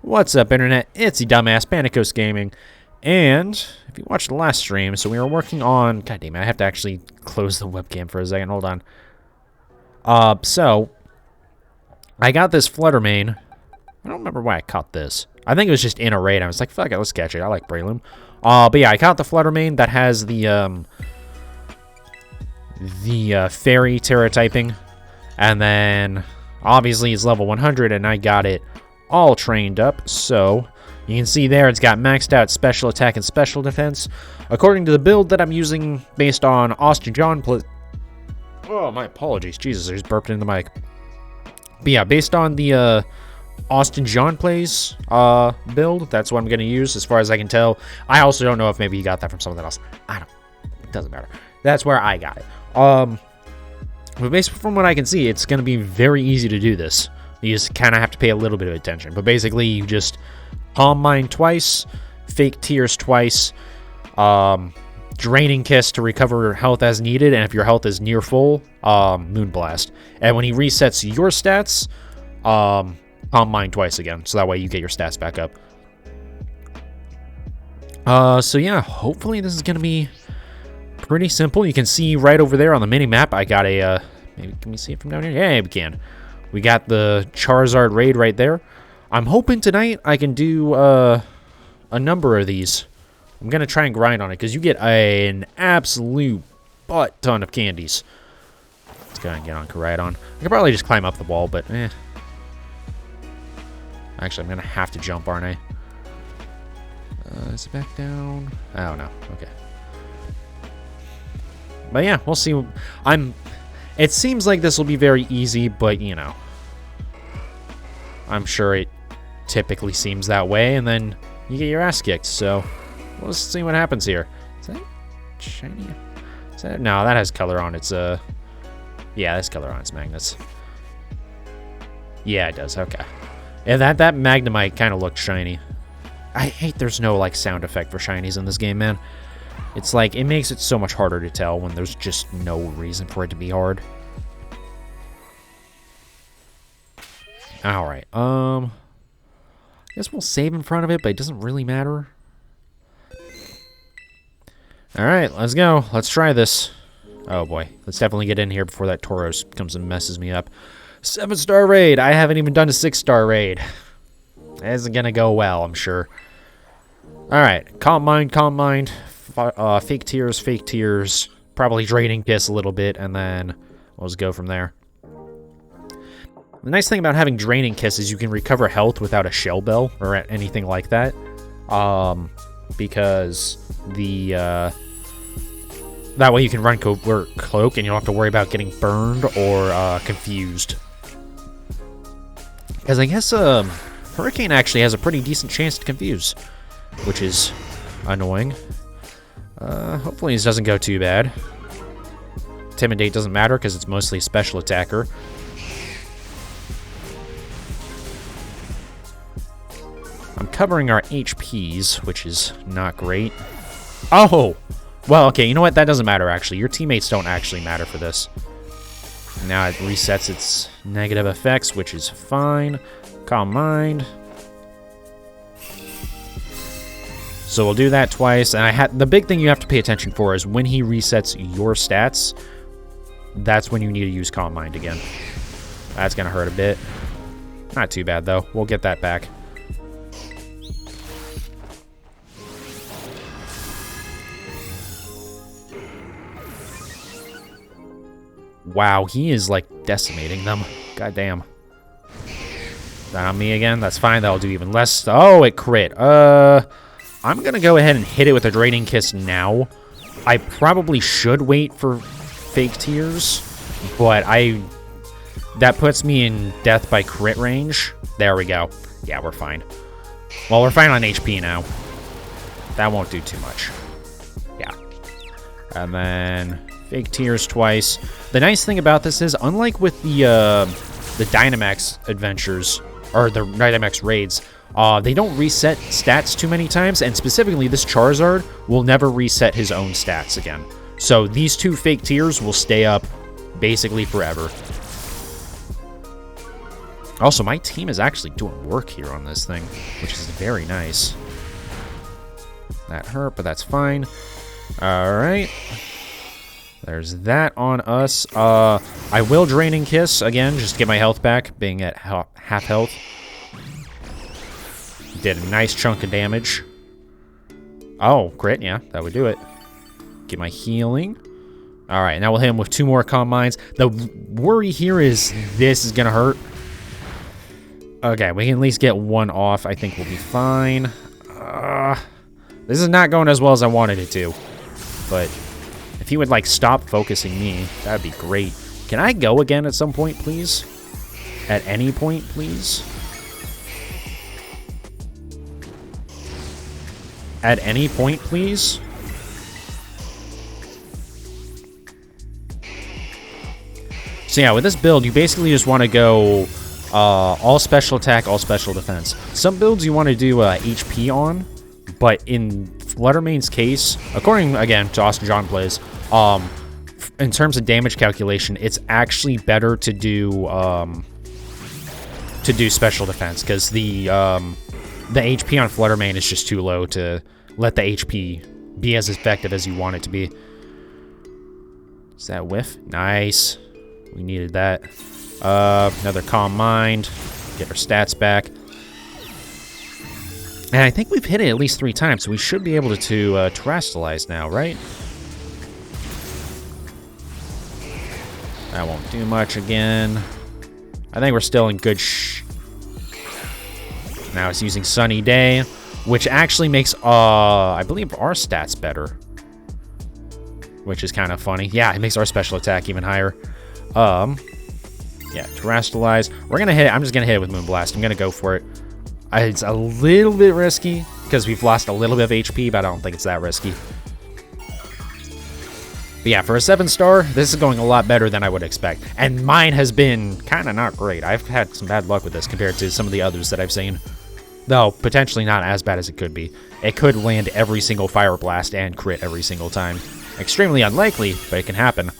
What's up, Internet? It's the dumbass Panicos Gaming. And if you watched the last stream, so we were working on... God damn it, I have to actually close the webcam for a second. Hold on. So, I got this Flutter main. I don't remember why I caught this. I think it was just in a raid. I was like, fuck it, let's catch it. I like Breloom. But yeah, I caught the Flutter main that has the fairy terra typing. And then, obviously, it's level 100, and I got it all trained up. So, you can see there, it's got maxed out special attack and special defense. According to the build that I'm using, based on Austin John... Oh, my apologies. Jesus, I just burped in the mic. But yeah, based on the Austin John Plays build, that's what I'm going to use, as far as I can tell. I also don't know if maybe you got that from something else. I don't... It doesn't matter. That's where I got it. But based from what I can see, it's going to be very easy to do this. You just kind of have to pay a little bit of attention. But basically, you just Calm Mind twice, Fake Tears twice, Draining Kiss to recover health as needed, and if your health is near full, Moonblast. And when he resets your stats, Calm Mind twice again, so that way you get your stats back up. So yeah, hopefully this is going to be pretty simple. You can see right over there on the mini-map, I got a, maybe, can we see it from down here? Yeah, we can. We got the Charizard raid right there. I'm hoping tonight I can do a number of these. I'm going to try and grind on it, because you get an absolute butt ton of candies. Let's go and get on Charizard. I could probably just climb up the wall, but eh. Actually, I'm going to have to jump, aren't I? Is it back down? Oh, no. Okay. But yeah, we'll see. It seems like this will be very easy, but, you know. I'm sure it typically seems that way, and then you get your ass kicked, so we'll see what happens here. Is that shiny? Is that... No, that has color on its, yeah, that's color on its magnets. Yeah, it does, okay. And that Magnemite kind of looked shiny. I hate there's no, like, sound effect for shinies in this game, man. It's like, it makes it so much harder to tell when there's just no reason for it to be hard. Alright, I guess we'll save in front of it, but it doesn't really matter. Alright, let's go. Let's try this. Oh boy, let's definitely get in here before that Tauros comes and messes me up. 7-star raid! I haven't even done a 6-star raid. That isn't gonna go well, I'm sure. Alright, Calm Mind, Calm Mind. Fake Tears. Probably Draining Kiss a little bit, and then we'll just go from there. The nice thing about having Draining Kiss is you can recover health without a Shell Bell or anything like that. Because the that way you can run Cloak and you don't have to worry about getting burned or confused. Because I guess Hurricane actually has a pretty decent chance to confuse, which is annoying. Hopefully this doesn't go too bad. Intimidate doesn't matter because it's mostly a special attacker. I'm covering our HPs, which is not great. Oh! Well, okay, you know what? That doesn't matter, actually. Your teammates don't actually matter for this. Now it resets its negative effects, which is fine. Calm Mind. So we'll do that twice. And the big thing you have to pay attention for is when he resets your stats, that's when you need to use Calm Mind again. That's going to hurt a bit. Not too bad, though. We'll get that back. Wow, he is, like, decimating them. God damn. Is that on me again? That's fine. That'll do even less. Oh, it crit. I'm going to go ahead and hit it with a Draining Kiss now. I probably should wait for Fake Tears, but that puts me in death by crit range. There we go. Yeah, we're fine. Well, we're fine on HP now. That won't do too much. Yeah. And then Fake Tears twice. The nice thing about this is, unlike with the Dynamax adventures, or the Dynamax raids, they don't reset stats too many times, and specifically this Charizard will never reset his own stats again. So these two Fake Tears will stay up basically forever. Also, my team is actually doing work here on this thing, which is very nice. That hurt, but that's fine. Alright. There's that on us. I will Draining Kiss again, just to get my health back, being at half health. Did a nice chunk of damage. Oh, crit, yeah, that would do it. Get my healing. Alright, now we'll hit him with 2 more Calm Minds. The worry here is this is gonna hurt. Okay, we can at least get 1 off. I think we'll be fine. This is not going as well as I wanted it to. But if he would, like, stop focusing me, that would be great. Can I go again at some point, please? At any point, please? At any point, please? So yeah, with this build, you basically just want to go all special attack, all special defense. Some builds you want to do HP on, but in Fluttermane's case, according, again, to Austin John Plays, in terms of damage calculation, it's actually better to do special defense, because the HP on Fluttermane is just too low to let the HP be as effective as you want it to be. Is that whiff? Nice. We needed that. Another Calm Mind. Get our stats back. And I think we've hit it at least 3 times, so we should be able to terrestrialize now, right? That won't do much again. I think we're still in good Now it's using Sunny Day, which actually makes, I believe, our stats better. Which is kind of funny. Yeah, it makes our special attack even higher. Yeah, terrestrialize. We're gonna hit it. I'm just gonna hit it with Moonblast. I'm gonna go for it. It's a little bit risky because we've lost a little bit of HP, but I don't think it's that risky. But yeah, for a 7-star, this is going a lot better than I would expect. And mine has been kind of not great. I've had some bad luck with this compared to some of the others that I've seen. Though, potentially not as bad as it could be. It could land every single Fire Blast and crit every single time. Extremely unlikely, but it can happen.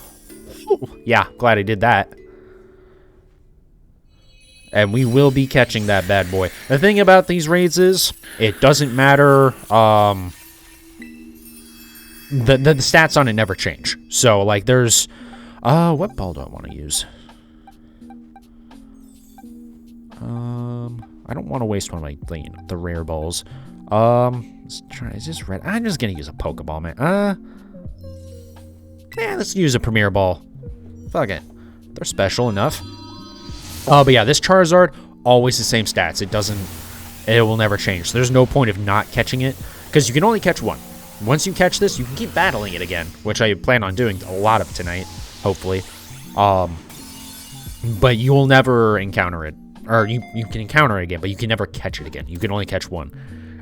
Ooh, yeah, glad I did that. And we will be catching that bad boy. The thing about these raids is, it doesn't matter, the stats on it never change. So, like, there's, what ball do I want to use? I don't want to waste one of my, the rare balls. Let's try, is this red? I'm just gonna use a Pokeball, man. Yeah, let's use a Premier Ball. Fuck it. They're special enough. But yeah, this Charizard, always the same stats. It will never change. So there's no point of not catching it, because you can only catch one. Once you catch this, you can keep battling it again, which I plan on doing a lot of tonight, hopefully. But you will never encounter it. Or you can encounter it again, but you can never catch it again. You can only catch one.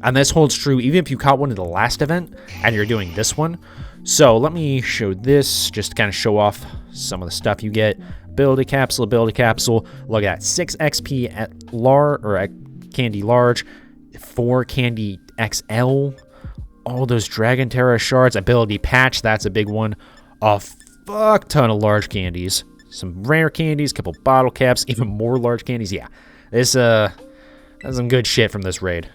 And this holds true even if you caught one in the last event, and you're doing this one. So let me show this, just to kind of show off some of the stuff you get. Ability Capsule, Ability Capsule. Look at that, 6 XP at Candy Large, 4 Candy XL. All those Dragon Terra shards. Ability Patch, that's a big one. A fuck ton of large candies. Some rare candies, a couple bottle caps, even more large candies. Yeah, this, that's some good shit from this raid.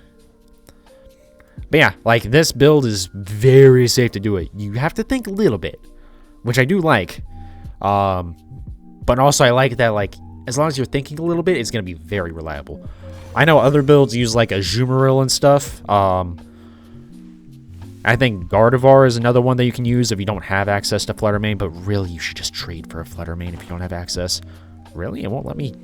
But yeah, like, this build is very safe to do it. You have to think a little bit, which I do like. But also I like that, like, as long as you're thinking a little bit, it's going to be very reliable. I know other builds use, like, a Jumaril and stuff. I think Gardevoir is another one that you can use if you don't have access to Fluttermane, but really, you should just trade for a Fluttermane if you don't have access. Really? It won't let me...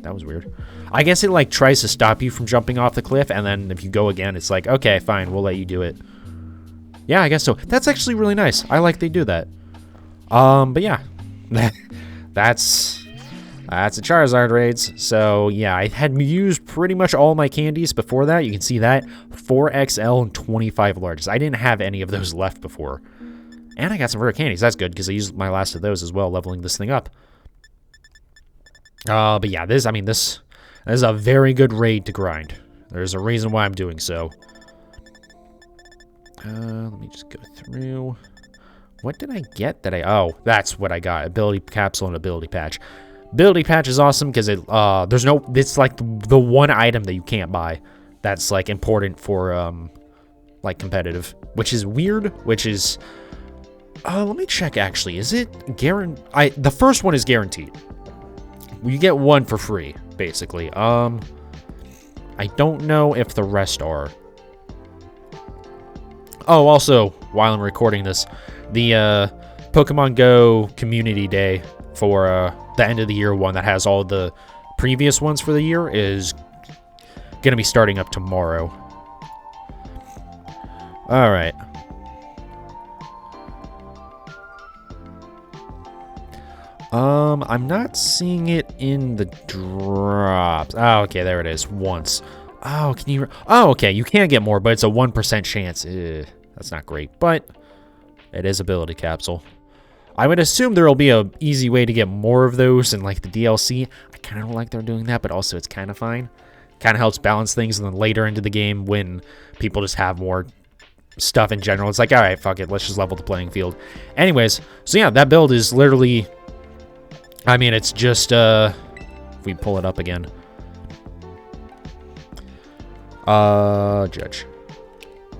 That was weird. I guess it, like, tries to stop you from jumping off the cliff, and then if you go again, it's like, okay, fine, we'll let you do it. Yeah, I guess so. That's actually really nice. I like they do that. But yeah. That's the Charizard raids. So, yeah, I had used pretty much all my candies before that. You can see that. 4 XL and 25 larges. I didn't have any of those left before. And I got some rare candies. That's good, because I used my last of those as well, leveling this thing up. But yeah, this is a very good raid to grind. There's a reason why I'm doing so. Let me just go through. What did I get that oh, that's what I got. Ability Capsule and Ability Patch. Ability patch is awesome because there's no, it's like the one item that you can't buy that's like important for like competitive, which is weird, which is let me check actually. Is it guaranteed? The first one is guaranteed. You get one for free, basically. I don't know if the rest are. Oh, also, while I'm recording this, the Pokemon Go Community Day for the end of the year one that has all the previous ones for the year is going to be starting up tomorrow. All right. I'm not seeing it in the drops. Oh, okay, there it is. Once. Oh, can you... Oh, okay, you can get more, but it's a 1% chance. That's not great, but it is ability capsule. I would assume there will be a easy way to get more of those in, like, the DLC. I kind of don't like they're doing that, but also it's kind of fine. Kind of helps balance things, and then later into the game, when people just have more stuff in general, it's like, all right, fuck it, let's just level the playing field. Anyways, so yeah, that build is literally... I mean, it's just, if we pull it up again. Judge.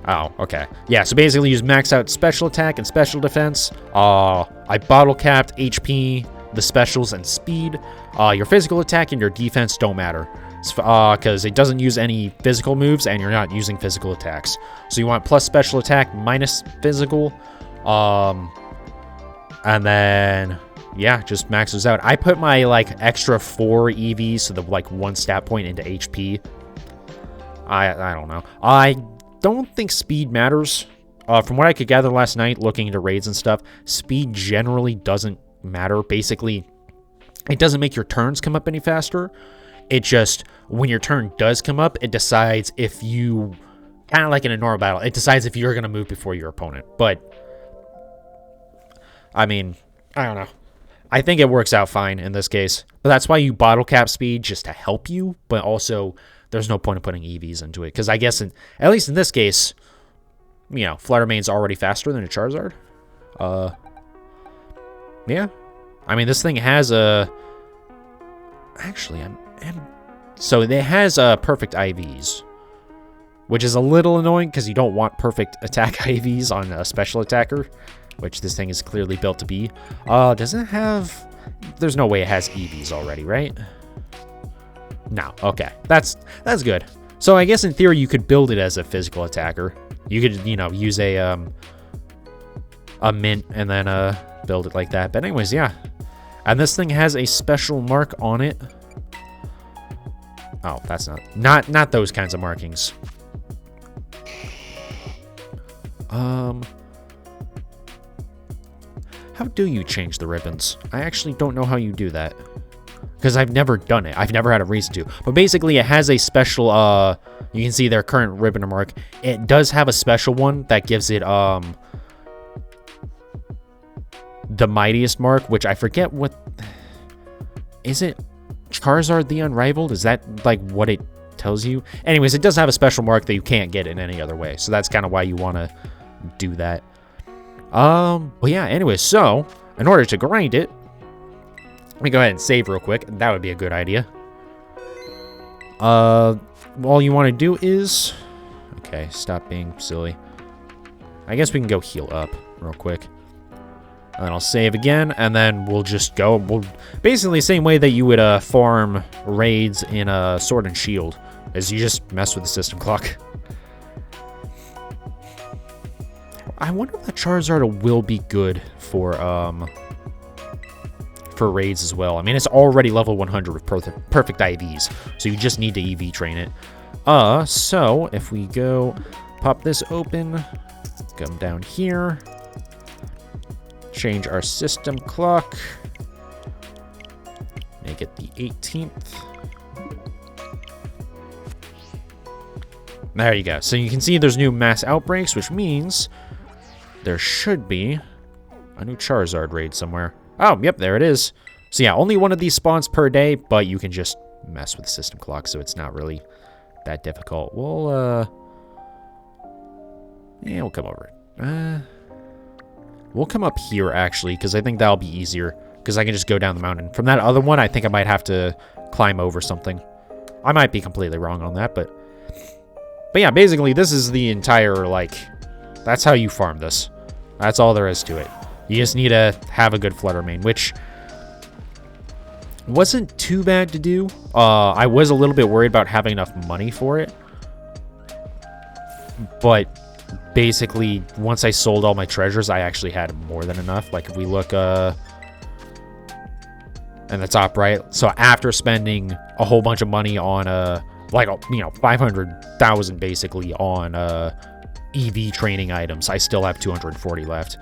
Oh, okay. Yeah, so basically use max out special attack and special defense. I bottle capped HP, the specials, and speed. Your physical attack and your defense don't matter. Because it doesn't use any physical moves, and you're not using physical attacks. So you want plus special attack, minus physical. And then... yeah, just maxes out. I put my, like, extra 4 EVs, so the, like, 1 stat point into HP. I don't know. I don't think speed matters. From what I could gather last night, looking into raids and stuff, speed generally doesn't matter. Basically, it doesn't make your turns come up any faster. It just, when your turn does come up, it decides if you, kind of like in a normal battle, it decides if you're going to move before your opponent. But, I mean, I don't know. I think it works out fine in this case. But that's why you bottle cap speed, just to help you. But also, there's no point in putting EVs into it. Because I guess, at least in this case, you know, Fluttermane's already faster than a Charizard. Yeah. I mean, this thing has a... Actually, so it has perfect IVs. Which is a little annoying, because you don't want perfect attack IVs on a special attacker. Which this thing is clearly built to be. Does it have... There's no way it has EVs already, right? No. Okay. That's good. So I guess in theory you could build it as a physical attacker. You could, you know, use a mint and then build it like that. But anyways, yeah. And this thing has a special mark on it. Oh, that's not those kinds of markings. How do you change the ribbons? I actually don't know how you do that. Because I've never done it. I've never had a reason to. But basically, it has a special, you can see their current ribbon mark. It does have a special one that gives it, the mightiest mark, which I forget what... Is it Charizard the Unrivaled? Is that, like, what it tells you? Anyways, it does have a special mark that you can't get in any other way. So that's kind of why you want to do that. Well, yeah, anyways, so, in order to grind it, let me go ahead and save real quick. That would be a good idea. All you want to do is... Okay, stop being silly. I guess we can go heal up real quick. And then I'll save again, and then we'll just go. We'll basically the same way that you would farm raids in Sword and Shield, is you just mess with the system clock. I wonder if that Charizard will be good for raids as well. I mean, it's already level 100 with perfect IVs, so you just need to EV train it. So if we go pop this open, come down here, change our system clock, make it the 18th. There you go. So you can see there's new mass outbreaks, which means there should be a new Charizard raid somewhere. Oh, yep, there it is. So yeah, only one of these spawns per day, but you can just mess with the system clock, so it's not really that difficult. We'll, yeah, we'll come over. We'll come up here, actually, because I think that'll be easier. because I can just go down the mountain. From that other one, I think I might have to climb over something. I might be completely wrong on that, but yeah, basically, this is the entire, like, that's how you farm this. That's all there is to it. You just need to have a good Flutter Mane, which wasn't too bad to do. I was a little bit worried about having enough money for it. But basically, once I sold all my treasures, I actually had more than enough. Like, if we look in the top right. So after spending a whole bunch of money on, like, you know, 500,000 basically on EV training items, I still have 240 left.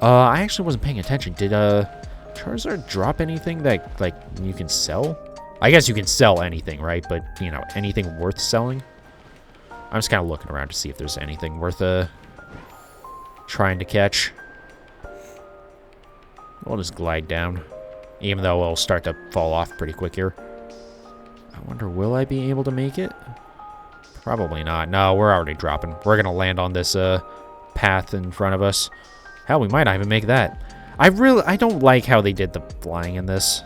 I actually wasn't paying attention. Did Charizard drop anything that, like, you can sell? I guess you can sell anything, right? But, you know, anything worth selling? I'm just kind of looking around to see if there's anything worth trying to catch. We'll just glide down, even though it'll start to fall off pretty quick here. I wonder, will I be able to make it? Probably not. No, we're already dropping. We're going to land on this path in front of us. Hell, we might not even make that. I don't like how they did the flying in this.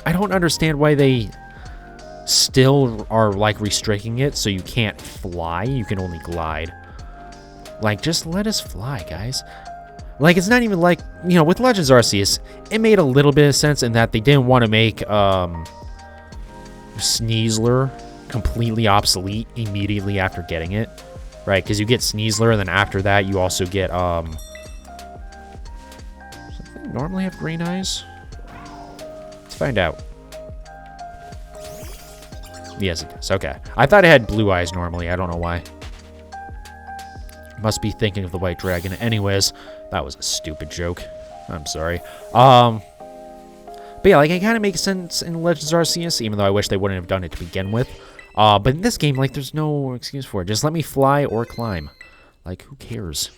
I don't understand why they still are, like, restricting it so you can't fly. You can only glide. Like, just let us fly, guys. Like, it's not even like, you know, with Legends Arceus, it made a little bit of sense in that they didn't want to make Sneasler completely obsolete immediately after getting it, right? Because you get Sneasler, and then after that, you also get, does it normally have green eyes? Let's find out. Yes, it does. Okay. I thought it had blue eyes normally. I don't know why. Must be thinking of the White Dragon. Anyways, that was a stupid joke. I'm sorry. But yeah, like, it kind of makes sense in Legends Arceus, even though I wish they wouldn't have done it to begin with. But in this game, like, there's no excuse for it. Just let me fly or climb. Like, who cares?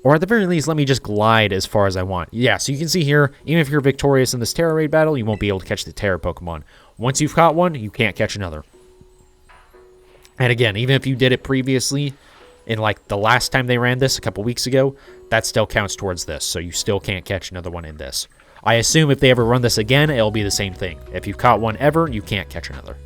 Or at the very least, let me just glide as far as I want. Yeah, so you can see here, even if you're victorious in this Terra Raid battle, you won't be able to catch the Terra Pokemon. Once you've caught one, you can't catch another. And again, even if you did it previously, in, like, the last time they ran this a couple weeks ago, that still counts towards this, so you still can't catch another one in this. I assume if they ever run this again, it'll be the same thing. If you've caught one ever, you can't catch another.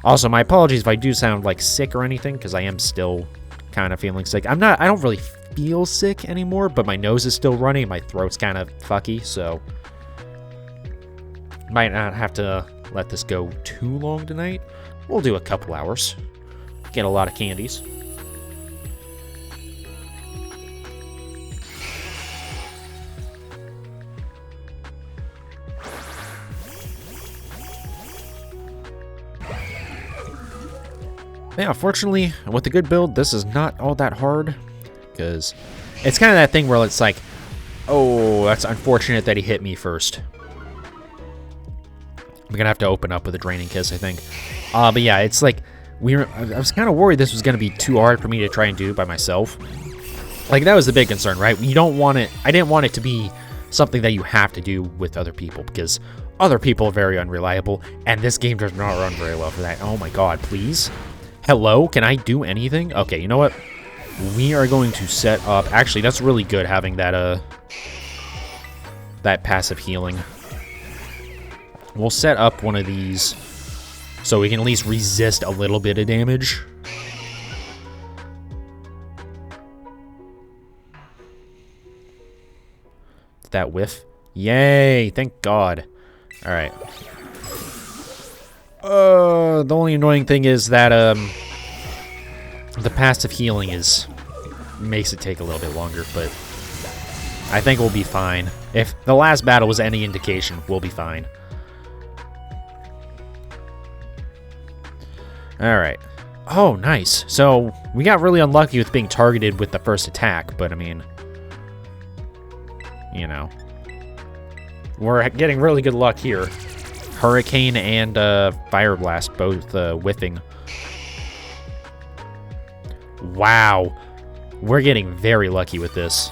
Also, my apologies if I do sound, like, sick or anything, because I am still kind of feeling sick. I don't really feel sick anymore, but my nose is still running, and my throat's kind of fucky, so might not have to let this go too long tonight. We'll do a couple hours. Get a lot of candies. Yeah, fortunately, with the good build, this is not all that hard, because it's kind of that thing where it's like, oh, that's unfortunate that he hit me first. I'm going to have to open up with a Draining Kiss, I think. But yeah, it's like, I was kind of worried this was going to be too hard for me to try and do by myself. Like, that was the big concern, right? You don't want it, I didn't want it to be something that you have to do with other people, because other people are very unreliable, and this game does not run very well for that. Oh my god, please? Hello? Can I do anything? Okay, you know what? We are going to set up... Actually, that's really good having that, that passive healing. We'll set up one of these so we can at least resist a little bit of damage. Did that whiff? Yay! Thank God. Alright. The only annoying thing is that, the passive healing makes it take a little bit longer, but I think we'll be fine. If the last battle was any indication, we'll be fine. Alright. Oh, nice. So, we got really unlucky with being targeted with the first attack, but I mean, you know, we're getting really good luck here. Hurricane and Fire Blast both whiffing. Wow. We're getting very lucky with this.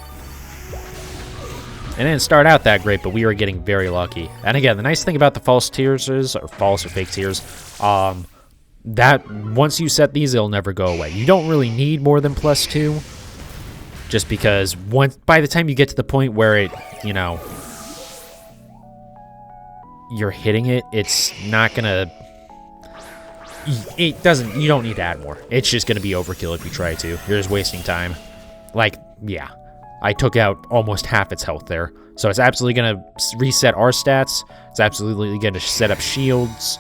It didn't start out that great, but we are getting very lucky. And again, the nice thing about the false tears is, or false or fake tears, that once you set these, it'll never go away. You don't really need more than +2. Just because by the time you get to the point where it, you know, you're hitting it, it's not gonna... It doesn't... You don't need to add more. It's just gonna be overkill if you try to. You're just wasting time. Like, yeah. I took out almost half its health there. So it's absolutely gonna reset our stats. It's absolutely gonna set up shields.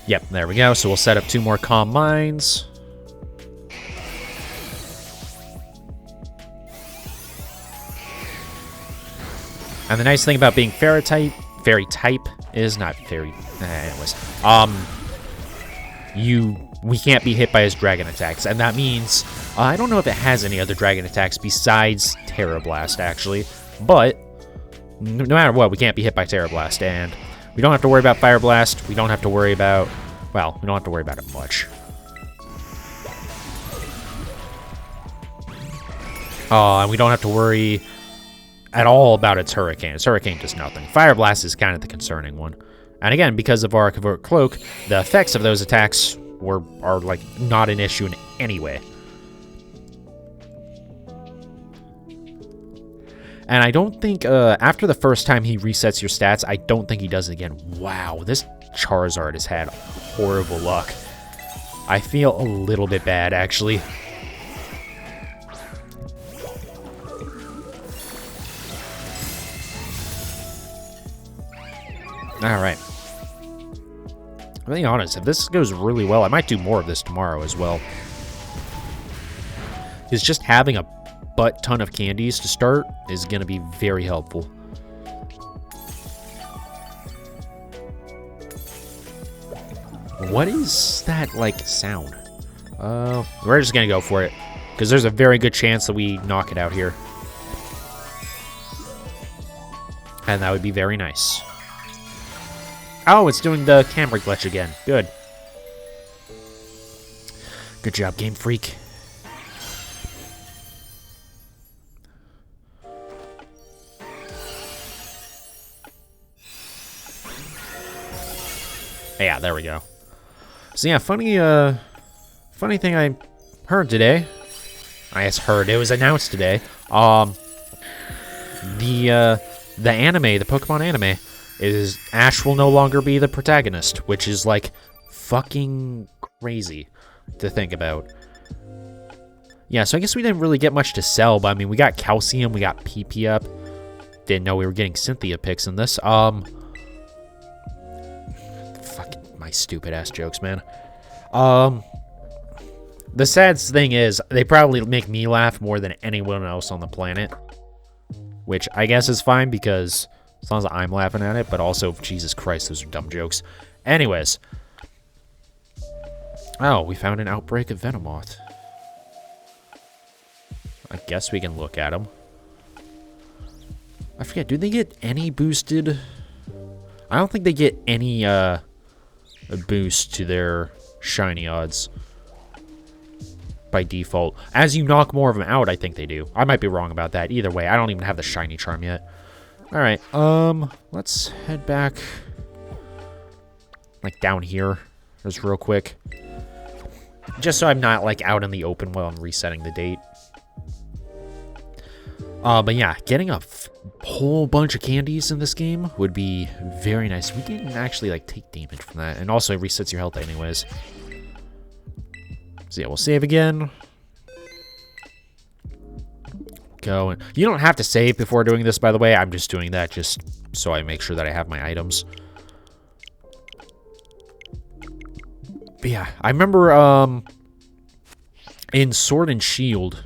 Yep, there we go. So we'll set up 2 more Calm Minds. And the nice thing about being fairy type is not fairy. Anyways, we can't be hit by his dragon attacks, and that means I don't know if it has any other dragon attacks besides Terra Blast, actually. But no matter what, we can't be hit by Terra Blast, and we don't have to worry about Fire Blast. We don't have to worry about, well, we don't have to worry about it much. And we don't have to worry at all about its Hurricane. Its Hurricane does nothing. Fire Blast is kind of the concerning one. And again, because of our Covert Cloak, the effects of those attacks are like not an issue in any way. And I don't think, after the first time he resets your stats, I don't think he does it again. Wow, this Charizard has had horrible luck. I feel a little bit bad, actually. Alright. I'm being honest, if this goes really well, I might do more of this tomorrow as well. It's just having a butt ton of candies to start is going to be very helpful. What is that, like, sound? We're just going to go for it, because there's a very good chance that we knock it out here. And that would be very nice. Oh, it's doing the camera glitch again. Good. Good job, Game Freak. Yeah, there we go. So yeah, funny thing I heard today. I guess heard, it was announced today. The anime, the Pokemon anime, is Ash will no longer be the protagonist, which is like fucking crazy to think about. Yeah, so I guess we didn't really get much to sell, but I mean, we got Calcium, we got PP up. Didn't know we were getting Cynthia picks in this. Fucking my stupid ass jokes, man. The sad thing is, they probably make me laugh more than anyone else on the planet. Which I guess is fine, because as long as I'm laughing at it, but also, Jesus Christ, those are dumb jokes. Anyways. Oh, we found an outbreak of Venomoth. I guess we can look at them. I forget, do they get any boosted? I don't think they get any, a boost to their shiny odds by default. As you knock more of them out, I think they do. I might be wrong about that. Either way, I don't even have the shiny charm yet. Alright, let's head back, like, down here, just real quick. Just so I'm not, like, out in the open while I'm resetting the date. But yeah, getting a whole bunch of candies in this game would be very nice. We can actually, like, take damage from that, and also it resets your health anyways. So yeah, we'll save again. Go, and you don't have to save before doing this, by the way. I'm just doing that just so I make sure that I have my items. But yeah, I remember in Sword and Shield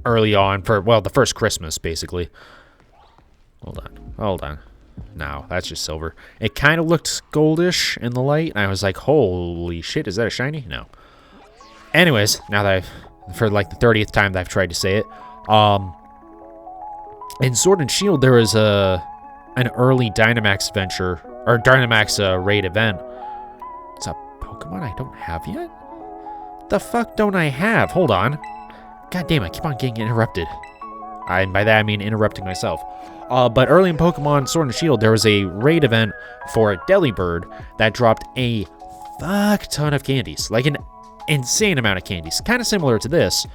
early on, for, well, the first Christmas, basically. Hold on. No, that's just silver. It kind of looked goldish in the light, and I was like, holy shit, is that a shiny? No. Anyways, now that for like the 30th time that I've tried to say it, in Sword and Shield there was an early Dynamax adventure, or Dynamax raid event. It's a Pokemon I don't have yet? The fuck don't I have? Hold on. God damn, I keep on getting interrupted. And by that I mean interrupting myself. But early in Pokemon Sword and Shield, there was a raid event for a Delibird that dropped a fuck ton of candies. Like an insane amount of candies. Kind of similar to this.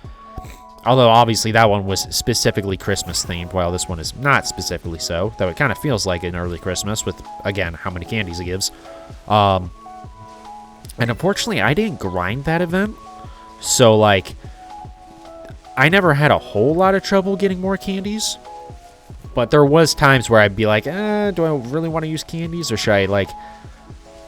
Although, obviously, that one was specifically Christmas-themed, while this one is not specifically so. Though it kind of feels like an early Christmas with, again, how many candies it gives. And unfortunately, I didn't grind that event. So, like, I never had a whole lot of trouble getting more candies. But there was times where I'd be like, do I really want to use candies? Or should I, like,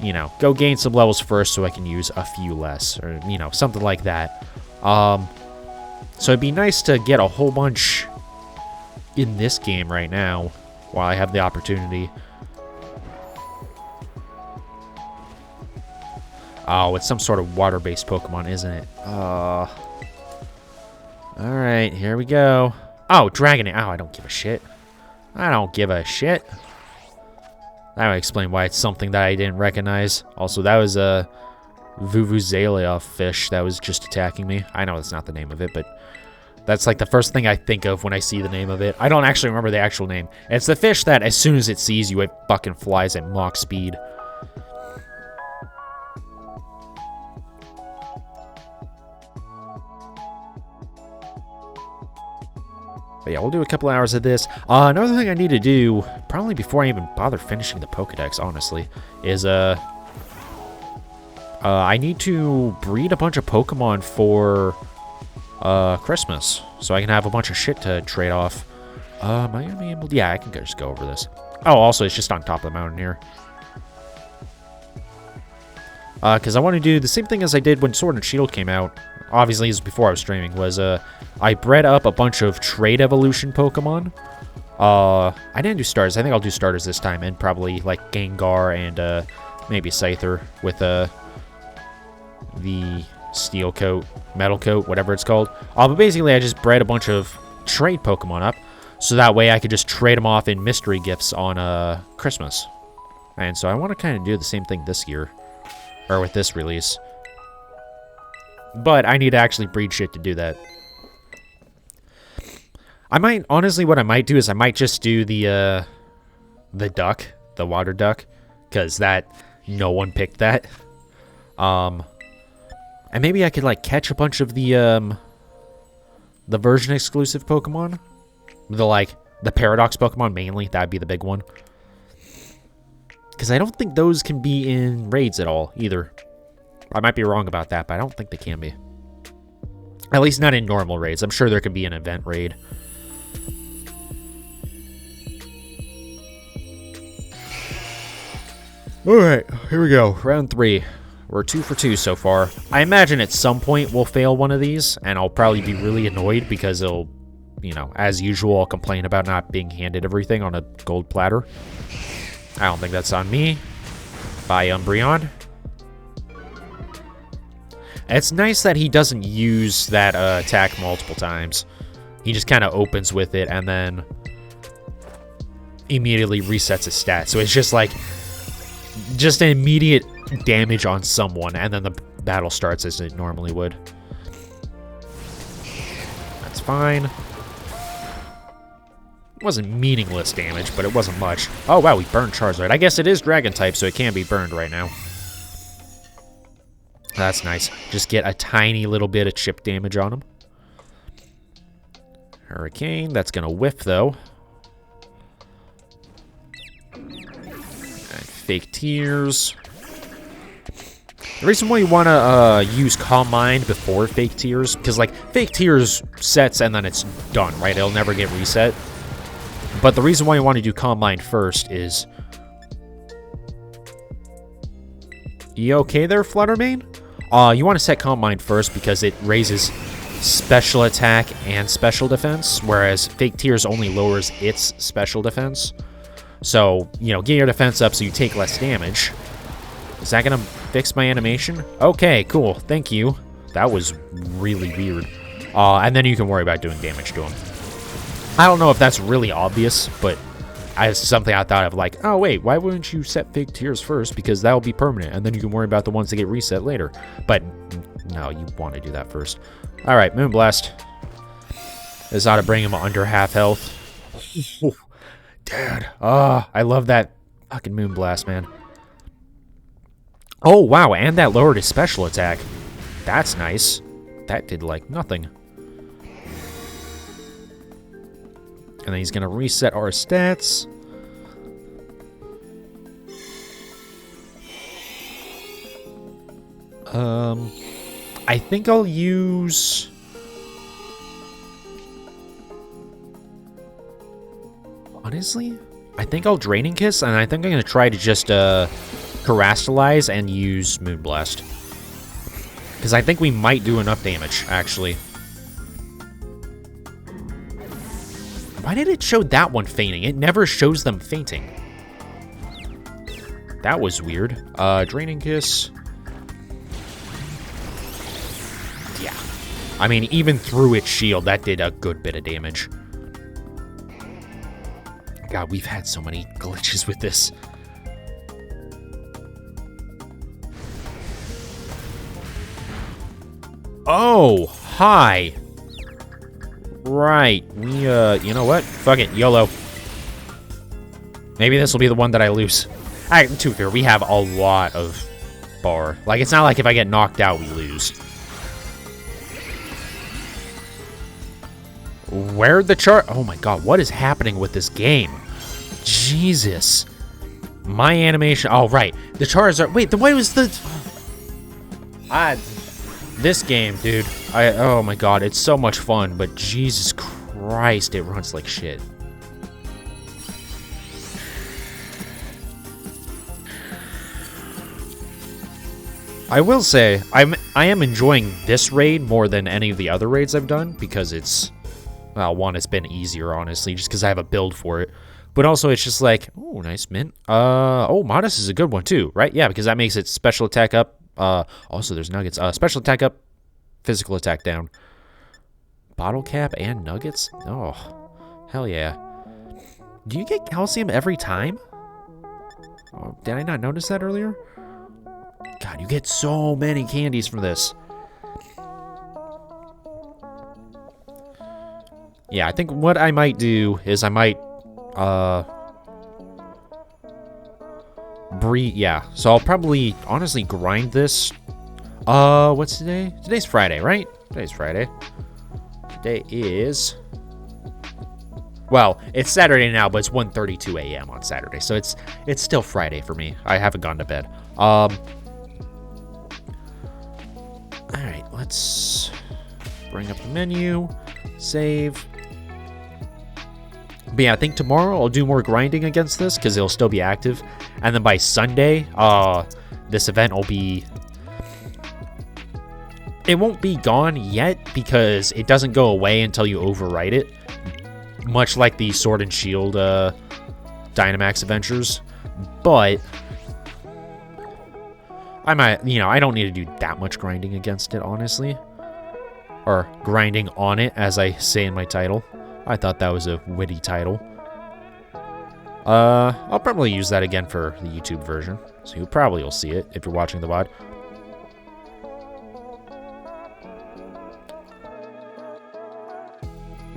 you know, go gain some levels first so I can use a few less? Or, you know, something like that. So it'd be nice to get a whole bunch in this game right now while I have the opportunity. Oh, it's some sort of water-based Pokemon, isn't it? Alright, here we go. Oh, Dragonite. Oh, I don't give a shit. I don't give a shit. That would explain why it's something that I didn't recognize. Also, that was a Vuvuzela fish that was just attacking me. I know that's not the name of it, but that's like the first thing I think of when I see the name of it. I don't actually remember the actual name. It's the fish that as soon as it sees you, it fucking flies at Mach speed. But yeah, we'll do a couple hours of this. Another thing I need to do, probably before I even bother finishing the Pokedex, honestly, is I need to breed a bunch of Pokemon for Christmas, so I can have a bunch of shit to trade off. Am I gonna be able to? Yeah, I can just go over this. Oh, also, it's just on top of the mountain here. Because I want to do the same thing as I did when Sword and Shield came out. Obviously, this was before I was streaming. I bred up a bunch of trade evolution Pokemon. I didn't do starters. I think I'll do starters this time, and probably like Gengar and maybe Scyther with the Steel Coat, Metal Coat, whatever it's called. But basically, I just bred a bunch of trade Pokemon up, so that way I could just trade them off in mystery gifts on Christmas. And so I want to kind of do the same thing this year, or with this release. But I need to actually breed shit to do that. I might, honestly, what I might do is I might just do the duck, the water duck, because that, no one picked that. And maybe I could, like, catch a bunch of the version exclusive Pokemon. The Paradox Pokemon mainly, that'd be the big one. Because I don't think those can be in raids at all, either. I might be wrong about that, but I don't think they can be. At least not in normal raids. I'm sure there could be an event raid. Alright, here we go. Round 3. We're 2 for 2 so far. I imagine at some point we'll fail one of these, and I'll probably be really annoyed because it'll, you know, as usual, I'll complain about not being handed everything on a gold platter. I don't think that's on me. Bye, Umbreon. It's nice that he doesn't use that attack multiple times. He just kind of opens with it and then immediately resets his stats. So it's just like, just an immediate damage on someone, and then the battle starts as it normally would. That's fine. It wasn't meaningless damage, but it wasn't much. Oh, wow, we burned Charizard. I guess it is Dragon type, so it can be burned right now. That's nice. Just get a tiny little bit of chip damage on him. Hurricane. That's going to whiff, though. And Fake Tears. The reason why you want to use Calm Mind before Fake Tears, because, like, Fake Tears sets and then it's done, right? It'll never get reset. But the reason why you want to do Calm Mind first is... You okay there, Fluttermane? You want to set Calm Mind first because it raises special attack and special defense, whereas Fake Tears only lowers its special defense. So, you know, get your defense up so you take less damage. Is that going to fix my animation? Okay, cool. Thank you. That was really weird. And then you can worry about doing damage to him. I don't know if that's really obvious, but it's something I thought of, like, oh, wait, why wouldn't you set Fake Tears first? Because that'll be permanent, and then you can worry about the ones that get reset later. But, no, you want to do that first. All right, Moonblast. This ought to bring him under half health. Dad. I love that fucking Moonblast, man. Oh, wow, and that lowered his special attack. That's nice. That did, like, nothing. And then he's going to reset our stats. I think I'll use... Honestly, I think I'll Draining Kiss, and I think I'm going to try to just, Terastallize and use Moonblast. Because I think we might do enough damage, actually. Why did it show that one fainting? It never shows them fainting. That was weird. Draining Kiss. Yeah. I mean, even through its shield, that did a good bit of damage. God, we've had so many glitches with this. Oh, hi. Right. We, you know what? Fuck it. YOLO. Maybe this will be the one that I lose. Alright, to be fair, we have a lot of bar. Like, it's not like if I get knocked out, we lose. Where'd the chart? Oh my god, what is happening with this game? Jesus. My animation. Oh, right. The Charizard. Wait, why was the... This game, dude. Oh my god, it's so much fun, but Jesus Christ, it runs like shit. I will say, I am enjoying this raid more than any of the other raids I've done, because it's... Well, one, it's been easier, honestly, just because I have a build for it. But also, it's just like, oh, nice mint. Oh, Modest is a good one, too, right? Yeah, because that makes it special attack up. Also, there's Nuggets. Special attack up, physical attack down. Bottle cap and Nuggets? Oh, hell yeah. Do you get calcium every time? Oh, did I not notice that earlier? God, you get so many candies from this. Yeah, I think what I might do is I might, yeah, so I'll probably, honestly, grind this. What's today? Today's Friday, right? Today's Friday. Today is... Well, it's Saturday now, but it's 1:32 a.m. on Saturday, so it's still Friday for me. I haven't gone to bed. Alright, let's bring up the menu, save. But yeah, I think tomorrow I'll do more grinding against this, because it'll still be active. And then by Sunday, this event will be... It won't be gone yet, because it doesn't go away until you overwrite it. Much like the Sword and Shield Dynamax Adventures. But... I might, I don't need to do that much grinding against it, honestly. Or grinding on it, as I say in my title. I thought that was a witty title. I'll probably use that again for the YouTube version. So you probably will see it if you're watching the VOD.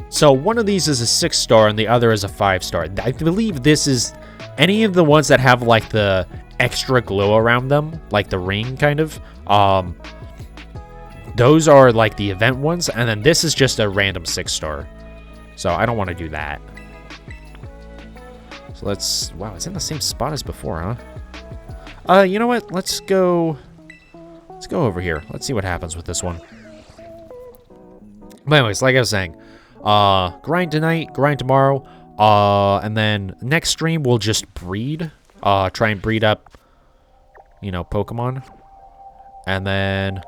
So one of these is a 6-star and the other is a 5-star. I believe this is any of the ones that have like the extra glow around them, like the ring kind of. Those are like the event ones, and then this is just a random 6-star. So I don't want to do that. So let's... Wow, it's in the same spot as before, huh? You know what? Let's go over here. Let's see what happens with this one. But anyways, like I was saying, grind tonight, grind tomorrow, and then next stream we'll just breed. Try and breed up, Pokemon. And then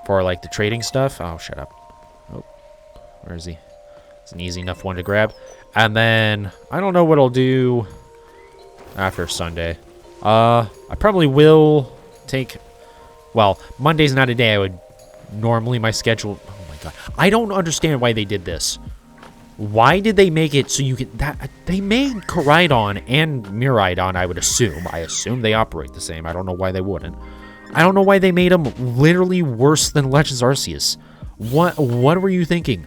for like the trading stuff... Oh, shut up. Oh, where is he? It's an easy enough one to grab. And then, I don't know what I'll do after Sunday. I probably will take... Well, Monday's not a day I would... Normally, my schedule... Oh my god. I don't understand why they did this. Why did they make it so you could... They made Charizard and Miraidon, I would assume. I assume they operate the same. I don't know why they wouldn't. I don't know why they made them literally worse than Legends Arceus. What were you thinking?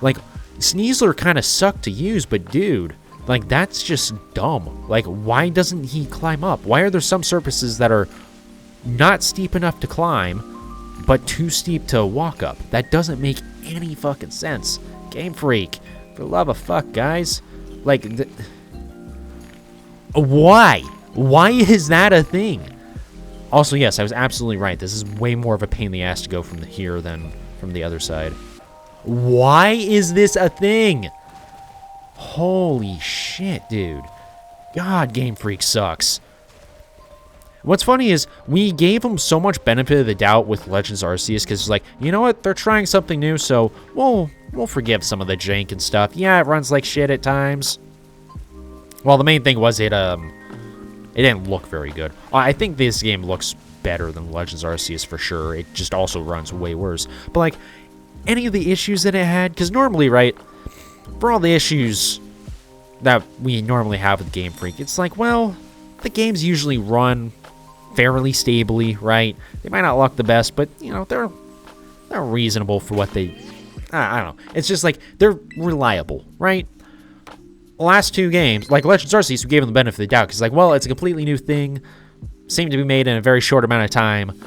Like... Sneasler kind of sucked to use, but dude, like, that's just dumb. Like, why doesn't he climb up? Why are there some surfaces that are not steep enough to climb, but too steep to walk up. That doesn't make any fucking sense. Game Freak, for the love of fuck, guys. Like, why? Why is that a thing? Also, yes, I was absolutely right. This is way more of a pain in the ass to go from here than from the other side. Why is this a thing? Holy shit, dude. God, Game Freak sucks. What's funny is we gave them so much benefit of the doubt with Legends Arceus because it's like, you know what? They're trying something new, so we'll forgive some of the jank and stuff. Yeah, it runs like shit at times. Well, the main thing was it didn't look very good. I think this game looks better than Legends Arceus for sure. It just also runs way worse. But like any of the issues that it had, because normally, right, for all the issues that we normally have with Game Freak, it's like, well, the games usually run fairly stably, right? They might not look the best, but you know, they're reasonable for what they. I don't know. It's just like they're reliable, right? The last two games, like Legends Arceus, we gave them the benefit of the doubt because, like, well, it's a completely new thing, seemed to be made in a very short amount of time.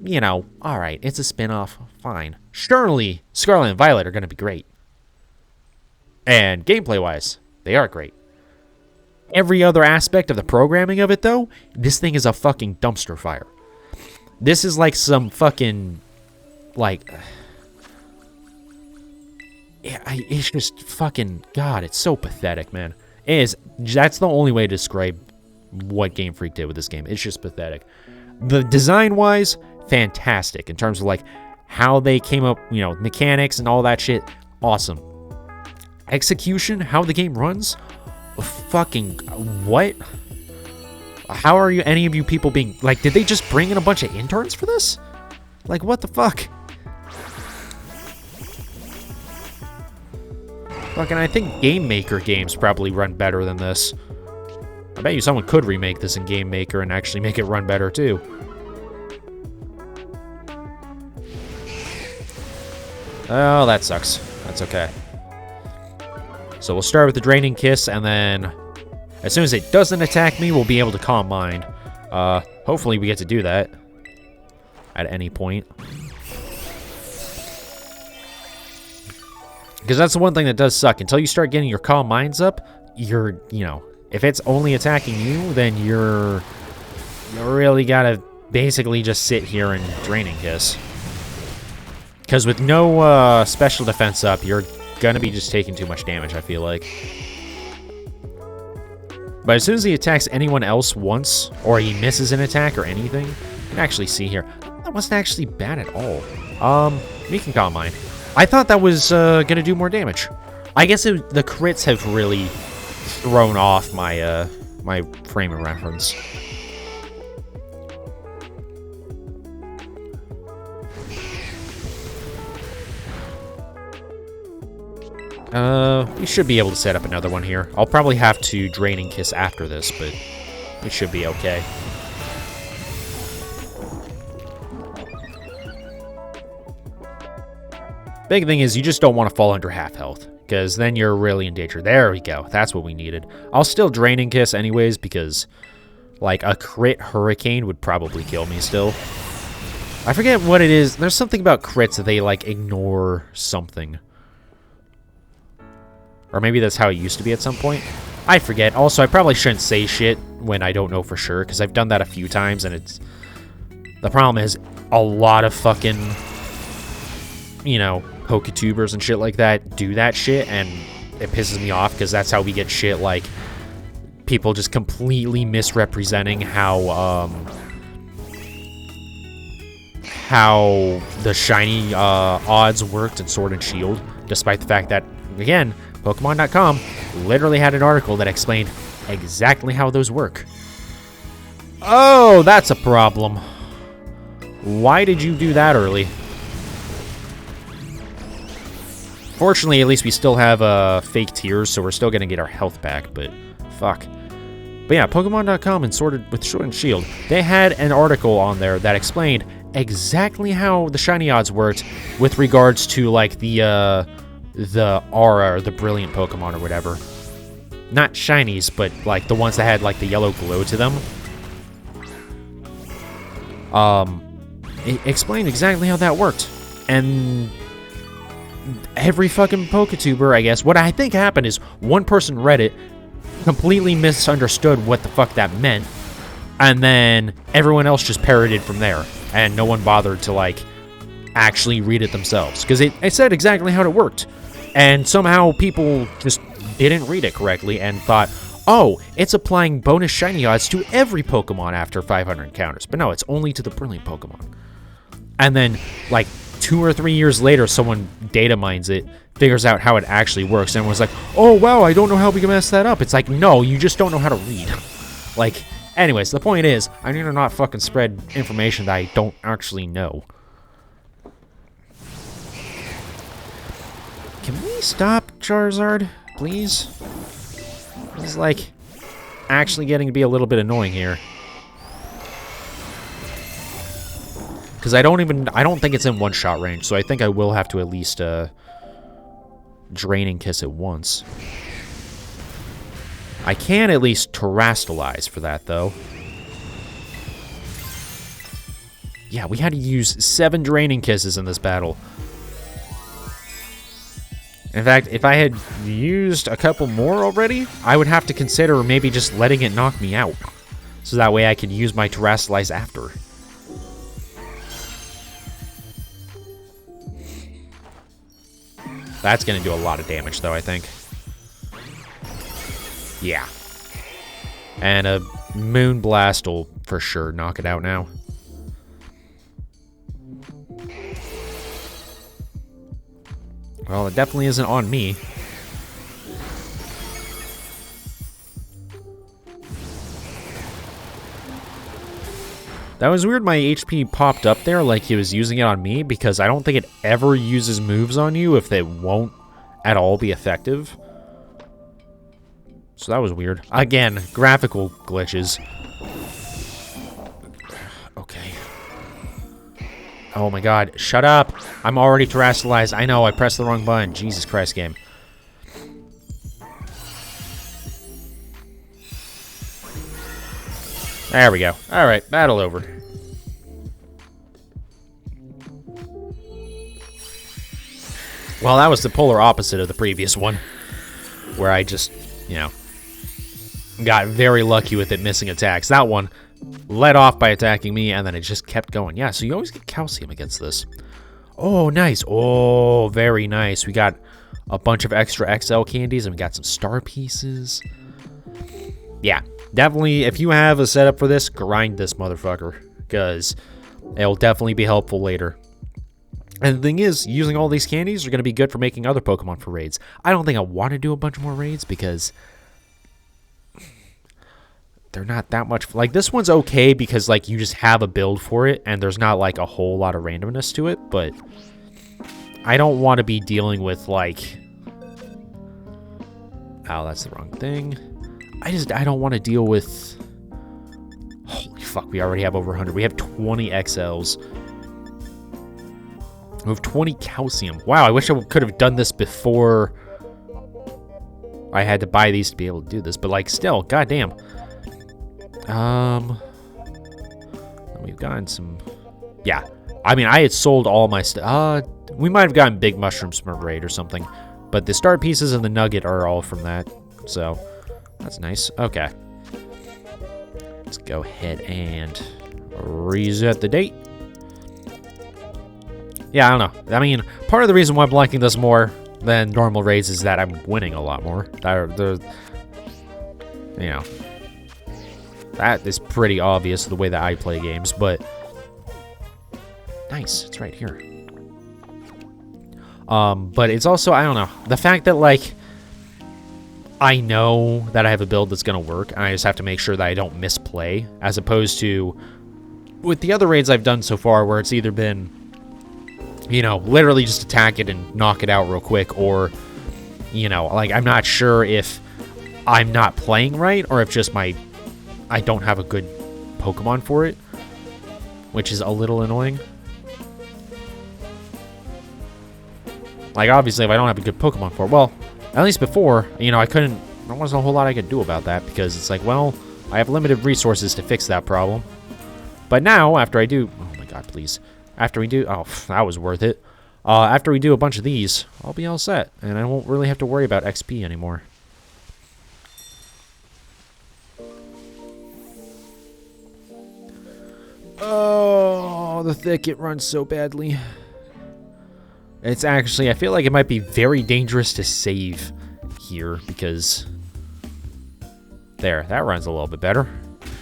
You know, all right, it's a spin-off, fine. Surely, Scarlet and Violet are going to be great. And gameplay-wise, they are great. Every other aspect of the programming of it, though, this thing is a fucking dumpster fire. This is like some fucking, like, it's just fucking, God, it's so pathetic, man. That's the only way to describe what Game Freak did with this game. It's just pathetic. The design-wise, fantastic. In terms of, like, how they came up, you know, mechanics and all that shit, awesome. Execution, how the game runs, fucking, what? How are you, any of you people being, like, did they just bring in a bunch of interns for this? Like, what the fuck? Fucking, I think Game Maker games probably run better than this. I bet you someone could remake this in Game Maker and actually make it run better, too. Oh, that sucks. That's okay. So we'll start with the Draining Kiss, and then as soon as it doesn't attack me, we'll be able to Calm Mind. Hopefully we get to do that at any point. Because that's the one thing that does suck. Until you start getting your Calm Minds up, you know, if it's only attacking you, then you really gotta basically just sit here and Draining Kiss. Because with no special defense up, you're gonna be just taking too much damage, I feel like. But as soon as he attacks anyone else once, or he misses an attack or anything, you can actually see here. That wasn't actually bad at all. We can Calm Mind. I thought that was gonna do more damage. I guess the crits have really thrown off my my frame of reference. We should be able to set up another one here. I'll probably have to Draining Kiss after this, but it should be okay. Big thing is you just don't want to fall under half health, because then you're really in danger. There we go. That's what we needed. I'll still Draining Kiss anyways, because, like, a crit Hurricane would probably kill me still. I forget what it is. There's something about crits that they, like, ignore something. Or maybe that's how it used to be at some point. I forget. Also, I probably shouldn't say shit when I don't know for sure, because I've done that a few times, and it's... The problem is, a lot of fucking, you know, Poketubers and shit like that do that shit, and it pisses me off, because that's how we get shit like people just completely misrepresenting how the shiny odds worked in Sword and Shield, despite the fact that, again, Pokemon.com literally had an article that explained exactly how those work. Oh, that's a problem. Why did you do that early? Fortunately, at least we still have fake tears, so we're still going to get our health back, but fuck. But yeah, Pokemon.com and Sword and Shield, they had an article on there that explained exactly how the shiny odds worked with regards to, like, the aura, or the brilliant Pokemon, or whatever. Not shinies, but, like, the ones that had, like, the yellow glow to them. It explained exactly how that worked. And every fucking Poketuber, I guess, what I think happened is one person read it, completely misunderstood what the fuck that meant, and then everyone else just parroted from there, and no one bothered to, like, actually read it themselves, because it said exactly how it worked, and somehow people just didn't read it correctly and thought, oh, it's applying bonus shiny odds to every Pokemon after 500 encounters, but no, it's only to the brilliant Pokemon. And then, like, 2 or 3 years later, someone data mines it, figures out how it actually works, and was like, oh, wow, I don't know how we can mess that up. It's like, no, you just don't know how to read. Like, anyways, the point is, I need to not fucking spread information that I don't actually know. Can we stop Charizard, please? This is, like, actually getting to be a little bit annoying here. Because I don't think it's in one-shot range, so I think I will have to at least, Draining Kiss it once. I can at least Terrastalize for that, though. Yeah, we had to use 7 Draining Kisses in this battle. In fact, if I had used a couple more already, I would have to consider maybe just letting it knock me out. So that way I could use my Terrastalize after. That's going to do a lot of damage, though, I think. Yeah. And a Moonblast will for sure knock it out now. Well, it definitely isn't on me. That was weird my HP popped up there like he was using it on me, because I don't think it ever uses moves on you if they won't at all be effective. So that was weird. Again, graphical glitches. Okay. Oh my god, shut up! I'm already Terrastalized. I know, I pressed the wrong button. Jesus Christ, game. There we go. Alright, battle over. Well, that was the polar opposite of the previous one, where I just, you know, got very lucky with it missing attacks. That one led off by attacking me, and then it just kept going. Yeah, so you always get calcium against this. Oh, nice. Oh, very nice. We got a bunch of extra XL candies, and we got some star pieces. Yeah, definitely, if you have a setup for this, grind this motherfucker, because it'll definitely be helpful later. And the thing is, using all these candies are going to be good for making other Pokemon for raids. I don't think I want to do a bunch more raids, because they're not that much. Like, this one's okay because, like, you just have a build for it, and there's not, like, a whole lot of randomness to it, but I don't want to be dealing with, like... Oh, that's the wrong thing. I don't want to deal with... Holy fuck, we already have over 100. We have 20 XLs. We have 20 calcium. Wow, I wish I could have done this before I had to buy these to be able to do this, but, like, still, goddamn. We've gotten some... Yeah. I mean, I had sold all my stuff. We might have gotten big mushrooms from a raid or something, but the star pieces and the nugget are all from that, so that's nice. Okay. Let's go ahead and reset the date. Yeah, I don't know. I mean, part of the reason why I'm liking this more than normal raids is that I'm winning a lot more. You know, that is pretty obvious the way that I play games, but nice, it's right here. But it's also, I don't know, the fact that, like, I know that I have a build that's gonna work, and I just have to make sure that I don't misplay, as opposed to with the other raids I've done so far, where it's either been, you know, literally just attack it and knock it out real quick, or, you know, like, I'm not sure if I'm not playing right, or if just I don't have a good Pokemon for it, which is a little annoying. Like, obviously, if I don't have a good Pokemon for it, well, at least before, you know, there wasn't a whole lot I could do about that, because it's like, well, I have limited resources to fix that problem. But now, after I do... Oh my god, please. After we do... Oh, that was worth it. After we do a bunch of these, I'll be all set. And I won't really have to worry about XP anymore. Oh, the thicket runs so badly. It's actually... I feel like it might be very dangerous to save here because... There, that runs a little bit better.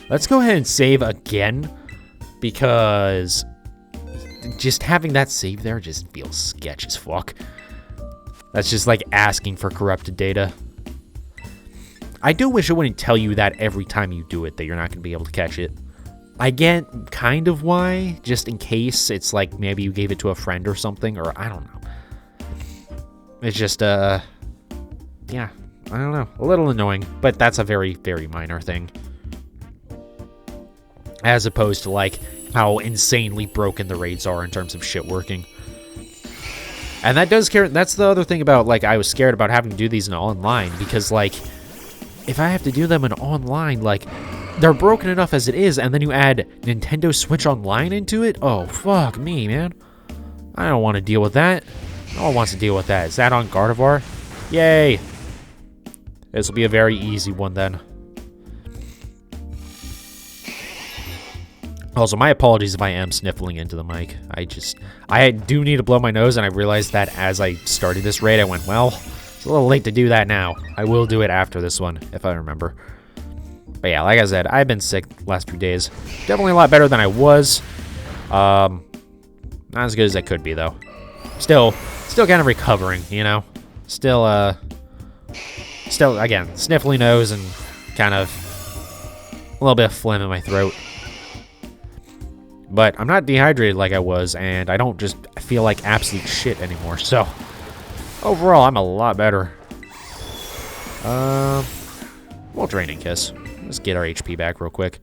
Let's go ahead and save again because just having that save there just feels sketch as fuck. That's just like asking for corrupted data. I do wish it wouldn't tell you that every time you do it, that you're not going to be able to catch it. I get kind of why, just in case it's like maybe you gave it to a friend or something, or I don't know. It's just, yeah, I don't know, a little annoying, but that's a very, very minor thing. As opposed to, like, how insanely broken the raids are in terms of shit working. And that does scare... That's the other thing about, like, I was scared about having to do these in online, because, like, if I have to do them in online, like, they're broken enough as it is, and then you add Nintendo Switch Online into it? Oh, fuck me, man. I don't want to deal with that. No one wants to deal with that. Is that on Gardevoir? Yay! This will be a very easy one, then. Also, my apologies if I am sniffling into the mic. I do need to blow my nose, and I realized that as I started this raid, I went, well, it's a little late to do that now. I will do it after this one, if I remember. But yeah, like I said, I've been sick the last few days. Definitely a lot better than I was. Not as good as I could be, though. Still kind of recovering, you know? Still, again, sniffly nose and kind of a little bit of phlegm in my throat. But I'm not dehydrated like I was, and I don't just feel like absolute shit anymore. So, overall, I'm a lot better. Well, Draining Kiss. Let's get our HP back real quick.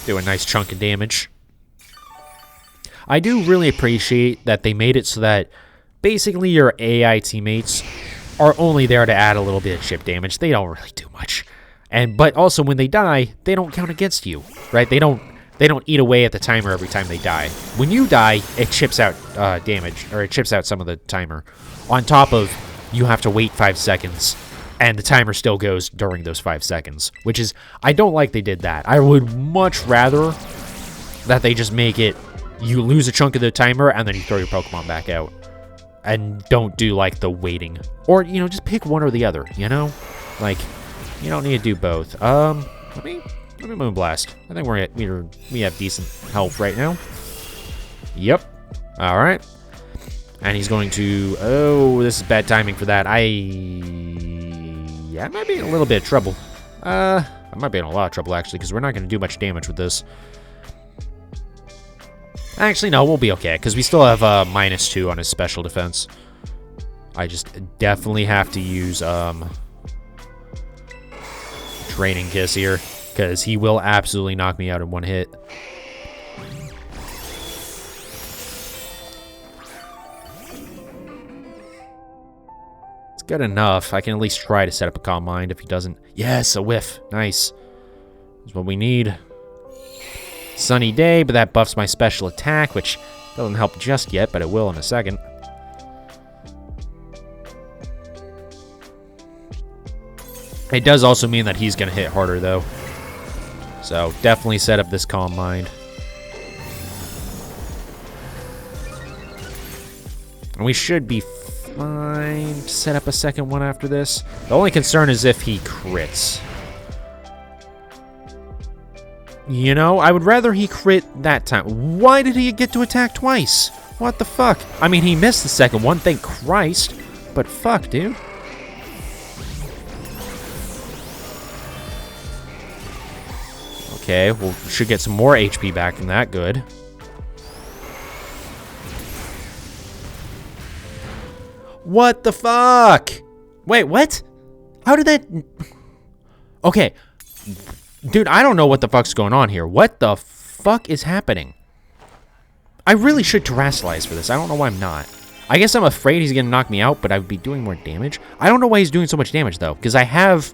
Do a nice chunk of damage. I do really appreciate that they made it so that basically your AI teammates are only there to add a little bit of chip damage. They don't really do much. But also, when they die, they don't count against you, right? They don't eat away at the timer every time they die. When you die, it chips out damage, or it chips out some of the timer. On top of, you have to wait 5 seconds, and the timer still goes during those 5 seconds. Which is, I don't like they did that. I would much rather that they just make it, you lose a chunk of the timer, and then you throw your Pokemon back out. And don't do, like, the waiting. Or, you know, just pick one or the other, you know? Like, you don't need to do both. Let me Moonblast. I think we have decent health right now. Yep. All right. And he's going to... Oh, this is bad timing for that. Yeah, I might be in a little bit of trouble. I might be in a lot of trouble, actually, because we're not going to do much damage with this. Actually, no, we'll be okay, because we still have -2 on his special defense. I just definitely have to use Draining Kiss here, because he will absolutely knock me out in one hit. It's good enough. I can at least try to set up a Calm Mind if he doesn't. Yes, a whiff. Nice. That's what we need. Sunny day, but that buffs my special attack, which doesn't help just yet, but it will in a second. It does also mean that he's going to hit harder, though. So, definitely set up this Calm Mind. And we should be fine to set up a second one after this. The only concern is if he crits. You know, I would rather he crit that time. Why did he get to attack twice? What the fuck? I mean, he missed the second one, thank Christ. But fuck, dude. Okay, well, we should get some more HP back from that. Good. What the fuck? Wait, what? How did that... Okay. Dude, I don't know what the fuck's going on here. What the fuck is happening? I really should Terrasilize for this. I don't know why I'm not. I guess I'm afraid he's gonna knock me out, but I would be doing more damage. I don't know why he's doing so much damage, though, because I have...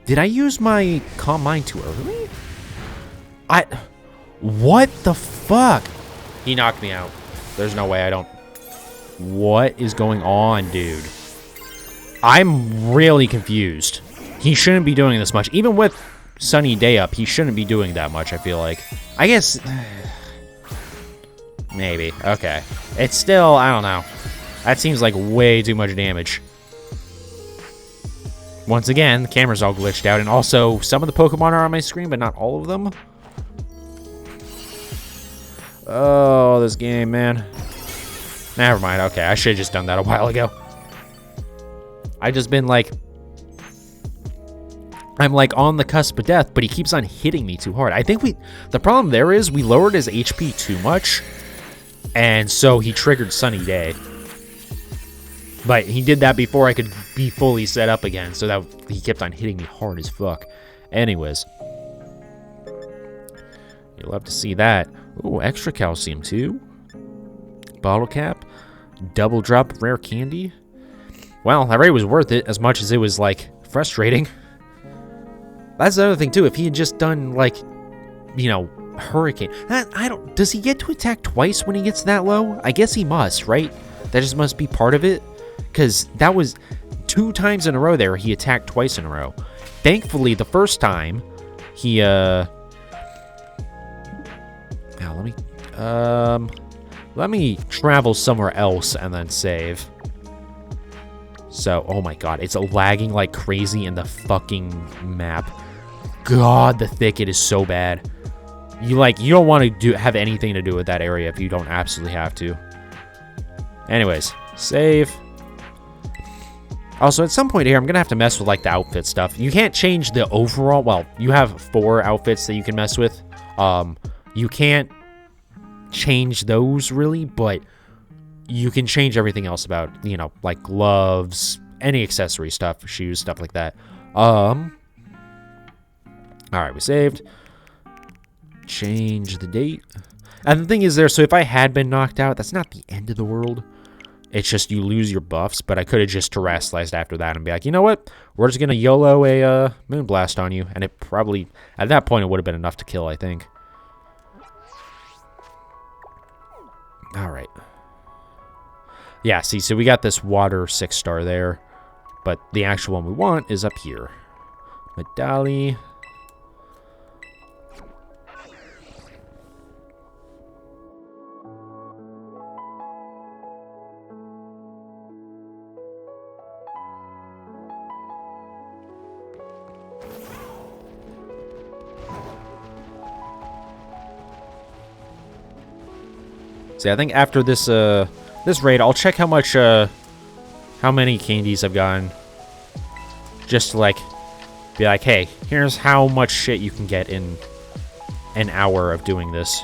Did I use my Calm Mind too early? What the fuck? He knocked me out. There's no way I don't... What is going on, dude? I'm really confused. He shouldn't be doing this much. Even with Sunny Day up, he shouldn't be doing that much, I feel like. I guess... Maybe. Okay. It's still... I don't know. That seems like way too much damage. Once again, the camera's all glitched out, and also, some of the Pokemon are on my screen, but not all of them. Oh, this game, man. Never mind, okay, I should have just done that a while ago. I just been like... I'm like on the cusp of death, but he keeps on hitting me too hard. I think the problem there is we lowered his HP too much, and so he triggered Sunny Day. But he did that before I could be fully set up again, so that he kept on hitting me hard as fuck. Anyways. You'll love to see that. Ooh, extra calcium too. Bottle cap. Double drop rare candy. Well, that raid was worth it, as much as it was, like, frustrating. That's the other thing too, if he had just done, like, you know, Hurricane. Does he get to attack twice when he gets that low? I guess he must, right? That just must be part of it. Because that was 2 times in a row there, he attacked twice in a row. Thankfully, the first time, he, now, let me travel somewhere else and then save. So, oh my god, it's lagging like crazy in the fucking map. God, the thicket is so bad. You don't want to have anything to do with that area if you don't absolutely have to. Anyways, save. Also, at some point here, I'm going to have to mess with, like, the outfit stuff. You can't change the overall... Well, you have 4 outfits that you can mess with. You can't change those, really, but you can change everything else about, you know, like gloves, any accessory stuff, shoes, stuff like that. Alright, we saved. Change the date. And the thing is there, so if I had been knocked out, that's not the end of the world. It's just you lose your buffs, but I could have just terrestrialized after that and be like, you know what? We're just going to YOLO a Moonblast on you. And it probably, at that point, it would have been enough to kill, I think. Alright. Yeah, see, so we got this water 6-star there. But the actual one we want is up here. Medali. See, I think after this this raid, I'll check how much how many candies I've gotten. Just to like be like, hey, here's how much shit you can get in an hour of doing this.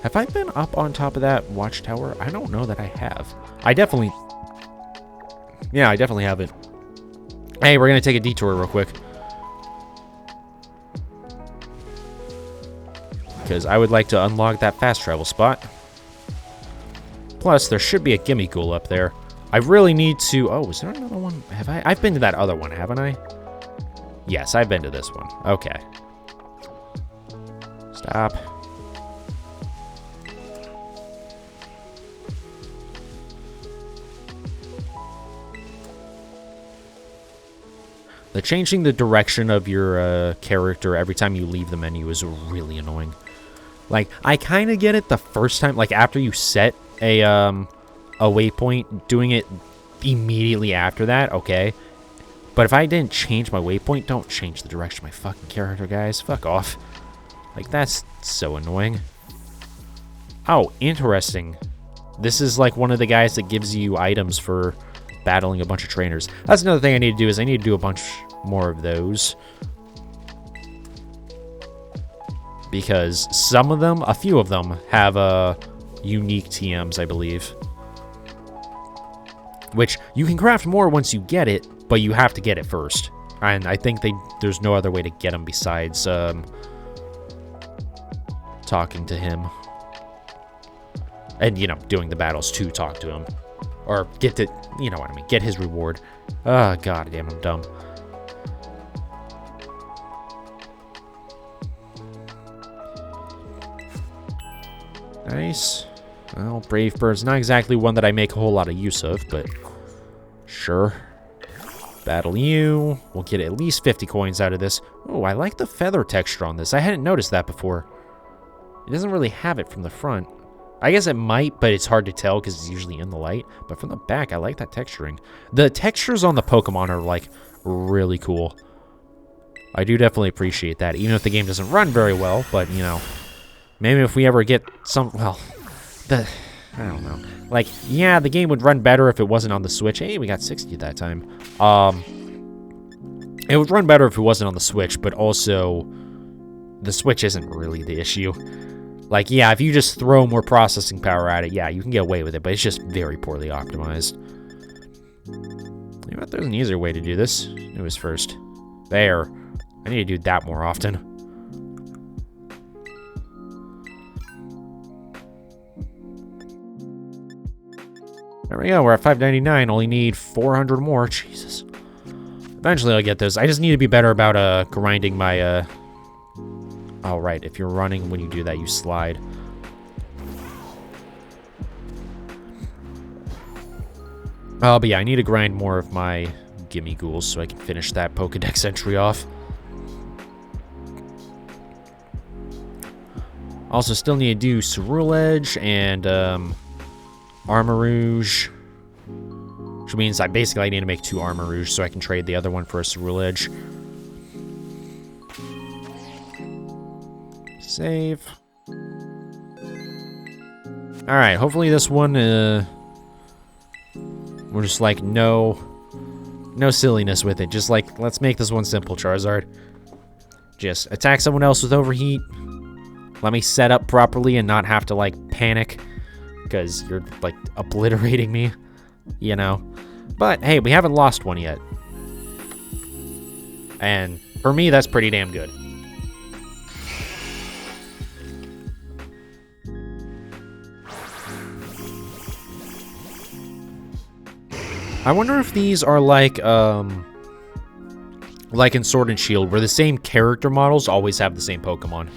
Have I been up on top of that watchtower? I don't know that I have. I definitely... Yeah, I definitely haven't. Hey, we're gonna take a detour real quick. Because I would like to unlock that fast travel spot. Plus, there should be a gimme ghoul up there. I really need to... Oh, is there another one? Have I? I've been to that other one, haven't I? Yes, I've been to this one. Okay. Stop. Changing the direction of your character every time you leave the menu is really annoying. Like, I kind of get it the first time, like, after you set a waypoint, doing it immediately after that, okay. But if I didn't change my waypoint, don't change the direction of my fucking character, guys. Fuck off. Like, that's so annoying. Oh, interesting. This is, like, one of the guys that gives you items for battling a bunch of trainers. That's another thing I need to do, is I need to do a bunch more of those. Because some of them, a few of them, have unique TMs, I believe. Which, you can craft more once you get it, but you have to get it first. And I think there's no other way to get them besides talking to him. And, you know, doing the battles to talk to him. Or get to, you know what I mean, get his reward. Oh, god damn, I'm dumb. Nice. Well, Brave Bird's not exactly one that I make a whole lot of use of, but sure. Battle you. We'll get at least 50 coins out of this. Oh, I like the feather texture on this. I hadn't noticed that before. It doesn't really have it from the front. I guess it might, but it's hard to tell because it's usually in the light. But from the back, I like that texturing. The textures on the Pokemon are, like, really cool. I do definitely appreciate that, even if the game doesn't run very well. But, you know, maybe if we ever get some, well, I don't know. Like, yeah, the game would run better if it wasn't on the Switch. Hey, we got 60 at that time. It would run better if it wasn't on the Switch, but also the Switch isn't really the issue. Like, yeah, if you just throw more processing power at it, yeah, you can get away with it, but it's just very poorly optimized. Maybe there's an easier way to do this. It was first. There. I need to do that more often. There we go, we're at 599, only need 400 more, Jesus. Eventually I'll get this. I just need to be better about grinding my, Oh, right, if you're running, when you do that, you slide. But yeah, I need to grind more of my gimme ghouls so I can finish that Pokedex entry off. Also, still need to do Ceruledge and, Armarouge. Which means I basically need to make 2 Armarouge so I can trade the other one for a Ceruledge. Save. Alright, hopefully this one, we're just like, no silliness with it. Just like, let's make this one simple, Charizard. Just attack someone else with Overheat. Let me set up properly and not have to, like, panic. Because you're, like, obliterating me. You know? But, hey, we haven't lost one yet. And, for me, that's pretty damn good. I wonder if these are like in Sword and Shield, where the same character models always have the same Pokemon.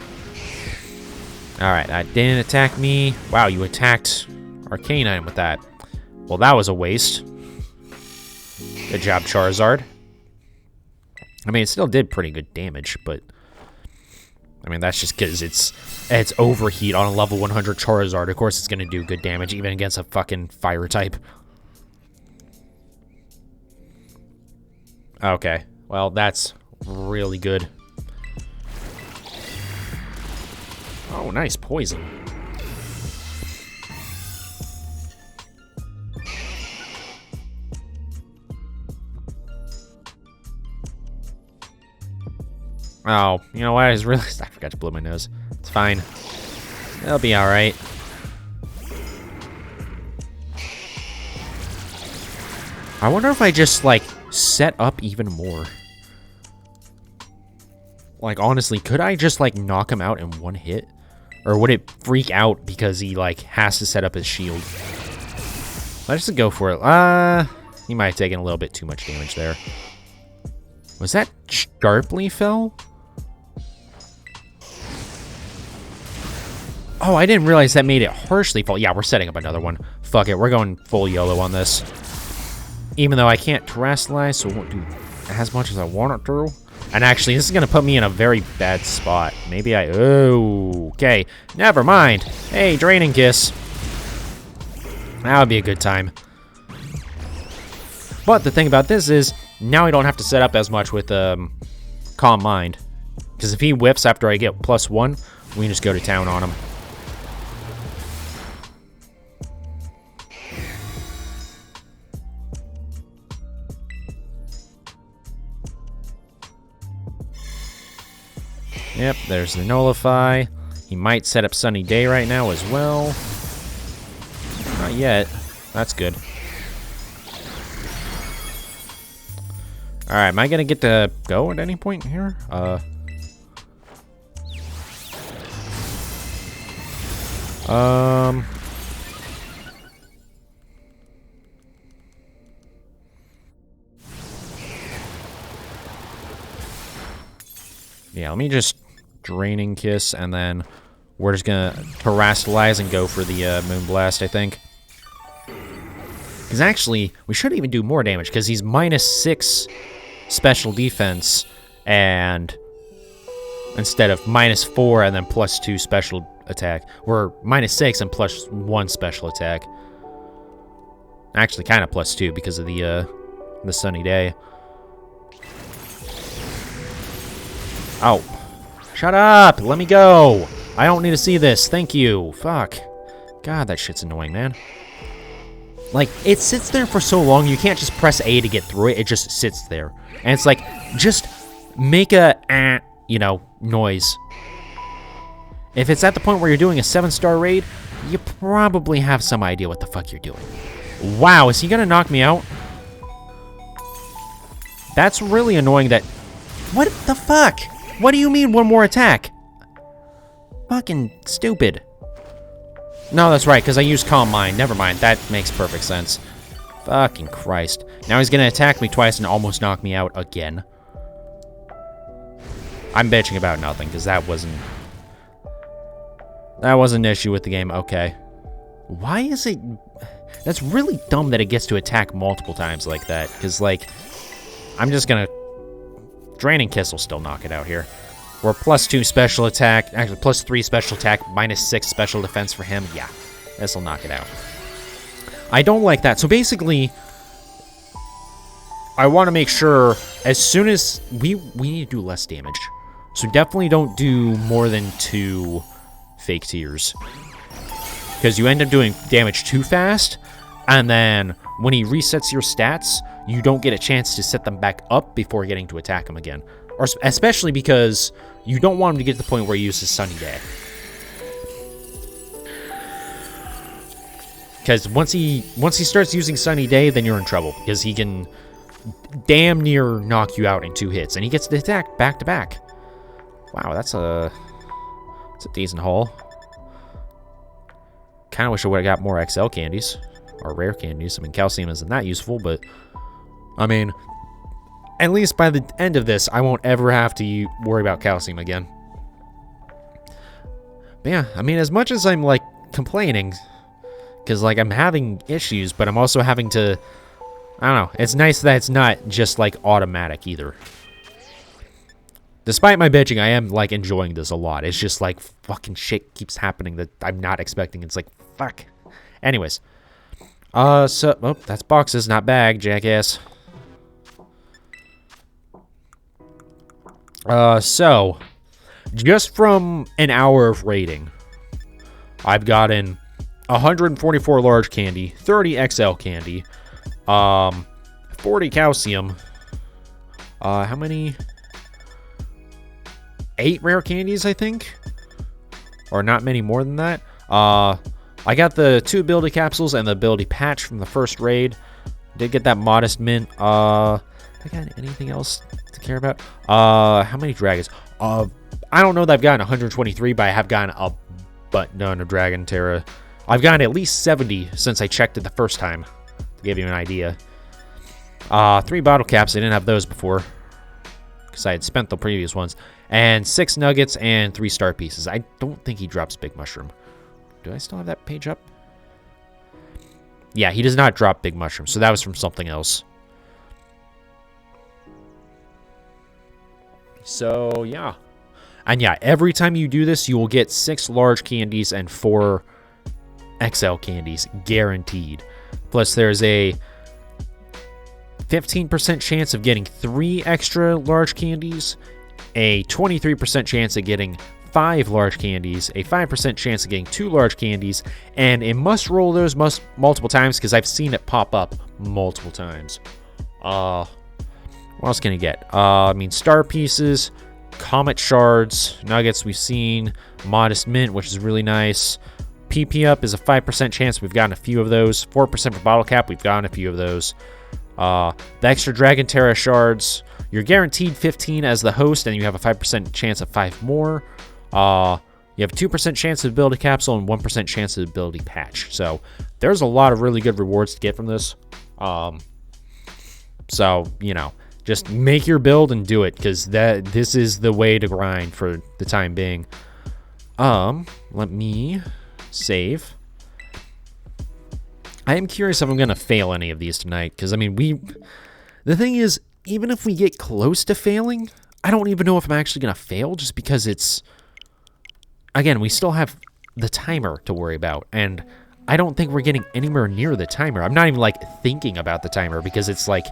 Alright, that didn't attack me. Wow, you attacked Arcanine with that. Well, that was a waste. Good job, Charizard. I mean, it still did pretty good damage, but... I mean, that's just because it's Overheat on a level 100 Charizard. Of course it's going to do good damage, even against a fucking Fire type. Okay, well, that's really good. Oh, nice poison. Oh, you know what? I forgot to blow my nose. It's fine. It'll be alright. I wonder if I just, like, set up even more. Like, honestly, could I just, like, knock him out in one hit? Or would it freak out because he, like, has to set up his shield? Let's just go for it. He might have taken a little bit too much damage there. Was that sharply fell? Oh, I didn't realize that made it harshly fall. Yeah, we're setting up another one. Fuck it, we're going full YOLO on this. Even though I can't terrestrialize, so it won't do as much as I want it to. And actually, this is going to put me in a very bad spot. Maybe I... Oh, okay. Never mind. Hey, Draining Kiss. That would be a good time. But the thing about this is, now I don't have to set up as much with Calm Mind. Because if he whiffs after I get +1, we can just go to town on him. Yep, there's the Nullify. He might set up Sunny Day right now as well. Not yet. That's good. Alright, am I gonna get to go at any point here? Yeah, let me just Draining Kiss, and then We're just gonna terastallize and go for the Moonblast, I think. Because actually, we should even do more damage, because he's -6 special defense, and instead of -4 and then +2 special attack. We're -6 and +1 special attack. Actually, kind of +2 because of the sunny day. Oh. Shut up! Let me go! I don't need to see this. Thank you. Fuck. God, that shit's annoying, man. Like, it sits there for so long, you can't just press A to get through it. It just sits there. And it's like, just make a, you know, noise. If it's at the point where you're doing a 7-star raid, you probably have some idea what the fuck you're doing. Wow, is he gonna knock me out? That's really annoying that... What the fuck? What do you mean one more attack? Fucking stupid. No, that's right, because I used Calm Mind. Never mind, that makes perfect sense. Fucking Christ. Now he's gonna attack me twice and almost knock me out again. I'm bitching about nothing, because that wasn't an issue with the game. Okay. Why is it... That's really dumb that it gets to attack multiple times like that, because, like, I'm just gonna... Draining Kiss will still knock it out here. We're +2 special attack, actually +3 special attack, -6 special defense for him. Yeah, this'll knock it out. I don't like that. So basically, I want to make sure as soon as we need to do less damage. So definitely don't do more than 2 fake tears. Because you end up doing damage too fast, and then when he resets your stats, you don't get a chance to set them back up before getting to attack him again. Or especially because you don't want him to get to the point where he uses Sunny Day. Because once he starts using Sunny Day, then you're in trouble. Because he can damn near knock you out in 2 hits. And he gets to attack back to back. Wow, that's a decent haul. Kind of wish I would have got more XL candies. Or rare candies. I mean, calcium isn't that useful, but... I mean... At least by the end of this, I won't ever have to worry about calcium again. But yeah, I mean, as much as I'm, like, complaining, because, like, I'm having issues, but I'm also having to, I don't know, it's nice that it's not just, like, automatic either. Despite my bitching, I am, like, enjoying this a lot. It's just, like, fucking shit keeps happening that I'm not expecting. It's like, fuck. Anyways. Oh, that's boxes, not bag, jackass. So, just from an hour of raiding, I've gotten 144 large candy, 30 XL candy, 40 calcium, how many? 8 rare candies, I think? Or not many more than that. I got the 2 ability capsules and the ability patch from the first raid. Did get that modest mint. I got anything else to care about? How many dragons? I don't know that I've gotten 123, but I have gotten a butt ton of Dragon Terra. I've gotten at least 70 since I checked it the first time, to give you an idea. 3 bottle caps, I didn't have those before, because I had spent the previous ones. And 6 nuggets and 3 star pieces. I don't think he drops Big Mushroom. Do I still have that page up? Yeah, he does not drop Big Mushroom, so that was from something else. So, yeah. And yeah, every time you do this, you will get 6 large candies and 4 XL candies, guaranteed. Plus, there's a 15% chance of getting 3 extra large candies, a 23% chance of getting 5 large candies, a 5% chance of getting 2 large candies, and it must roll those multiple times because I've seen it pop up multiple times. What else can I get? I mean, star pieces, comet shards, nuggets we've seen, modest mint, which is really nice. PP up is a 5% chance. We've gotten a few of those. 4% for bottle cap. We've gotten a few of those. The extra Dragon Terra shards. You're guaranteed 15 as the host, and you have a 5% chance of 5 more. You have a 2% chance of ability capsule and 1% chance of ability patch. So there's a lot of really good rewards to get from this. So, you know, just make your build and do it, because this is the way to grind for the time being. Let me save. I am curious if I'm going to fail any of these tonight, because, I mean, the thing is, even if we get close to failing, I don't even know if I'm actually going to fail, just because it's, again, we still have the timer to worry about, and I don't think we're getting anywhere near the timer. I'm not even, like, thinking about the timer, because it's, like,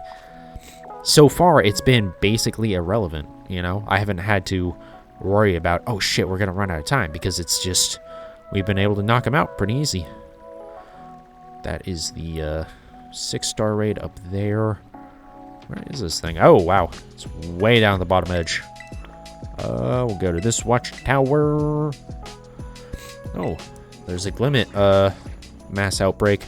so far, it's been basically irrelevant, you know? I haven't had to worry about, oh, shit, we're going to run out of time, because it's just, we've been able to knock them out pretty easy. That is the 6-star raid up there. Where is this thing? Oh, wow. It's way down the bottom edge. We'll go to this watchtower. Oh, there's a Glimmet mass outbreak.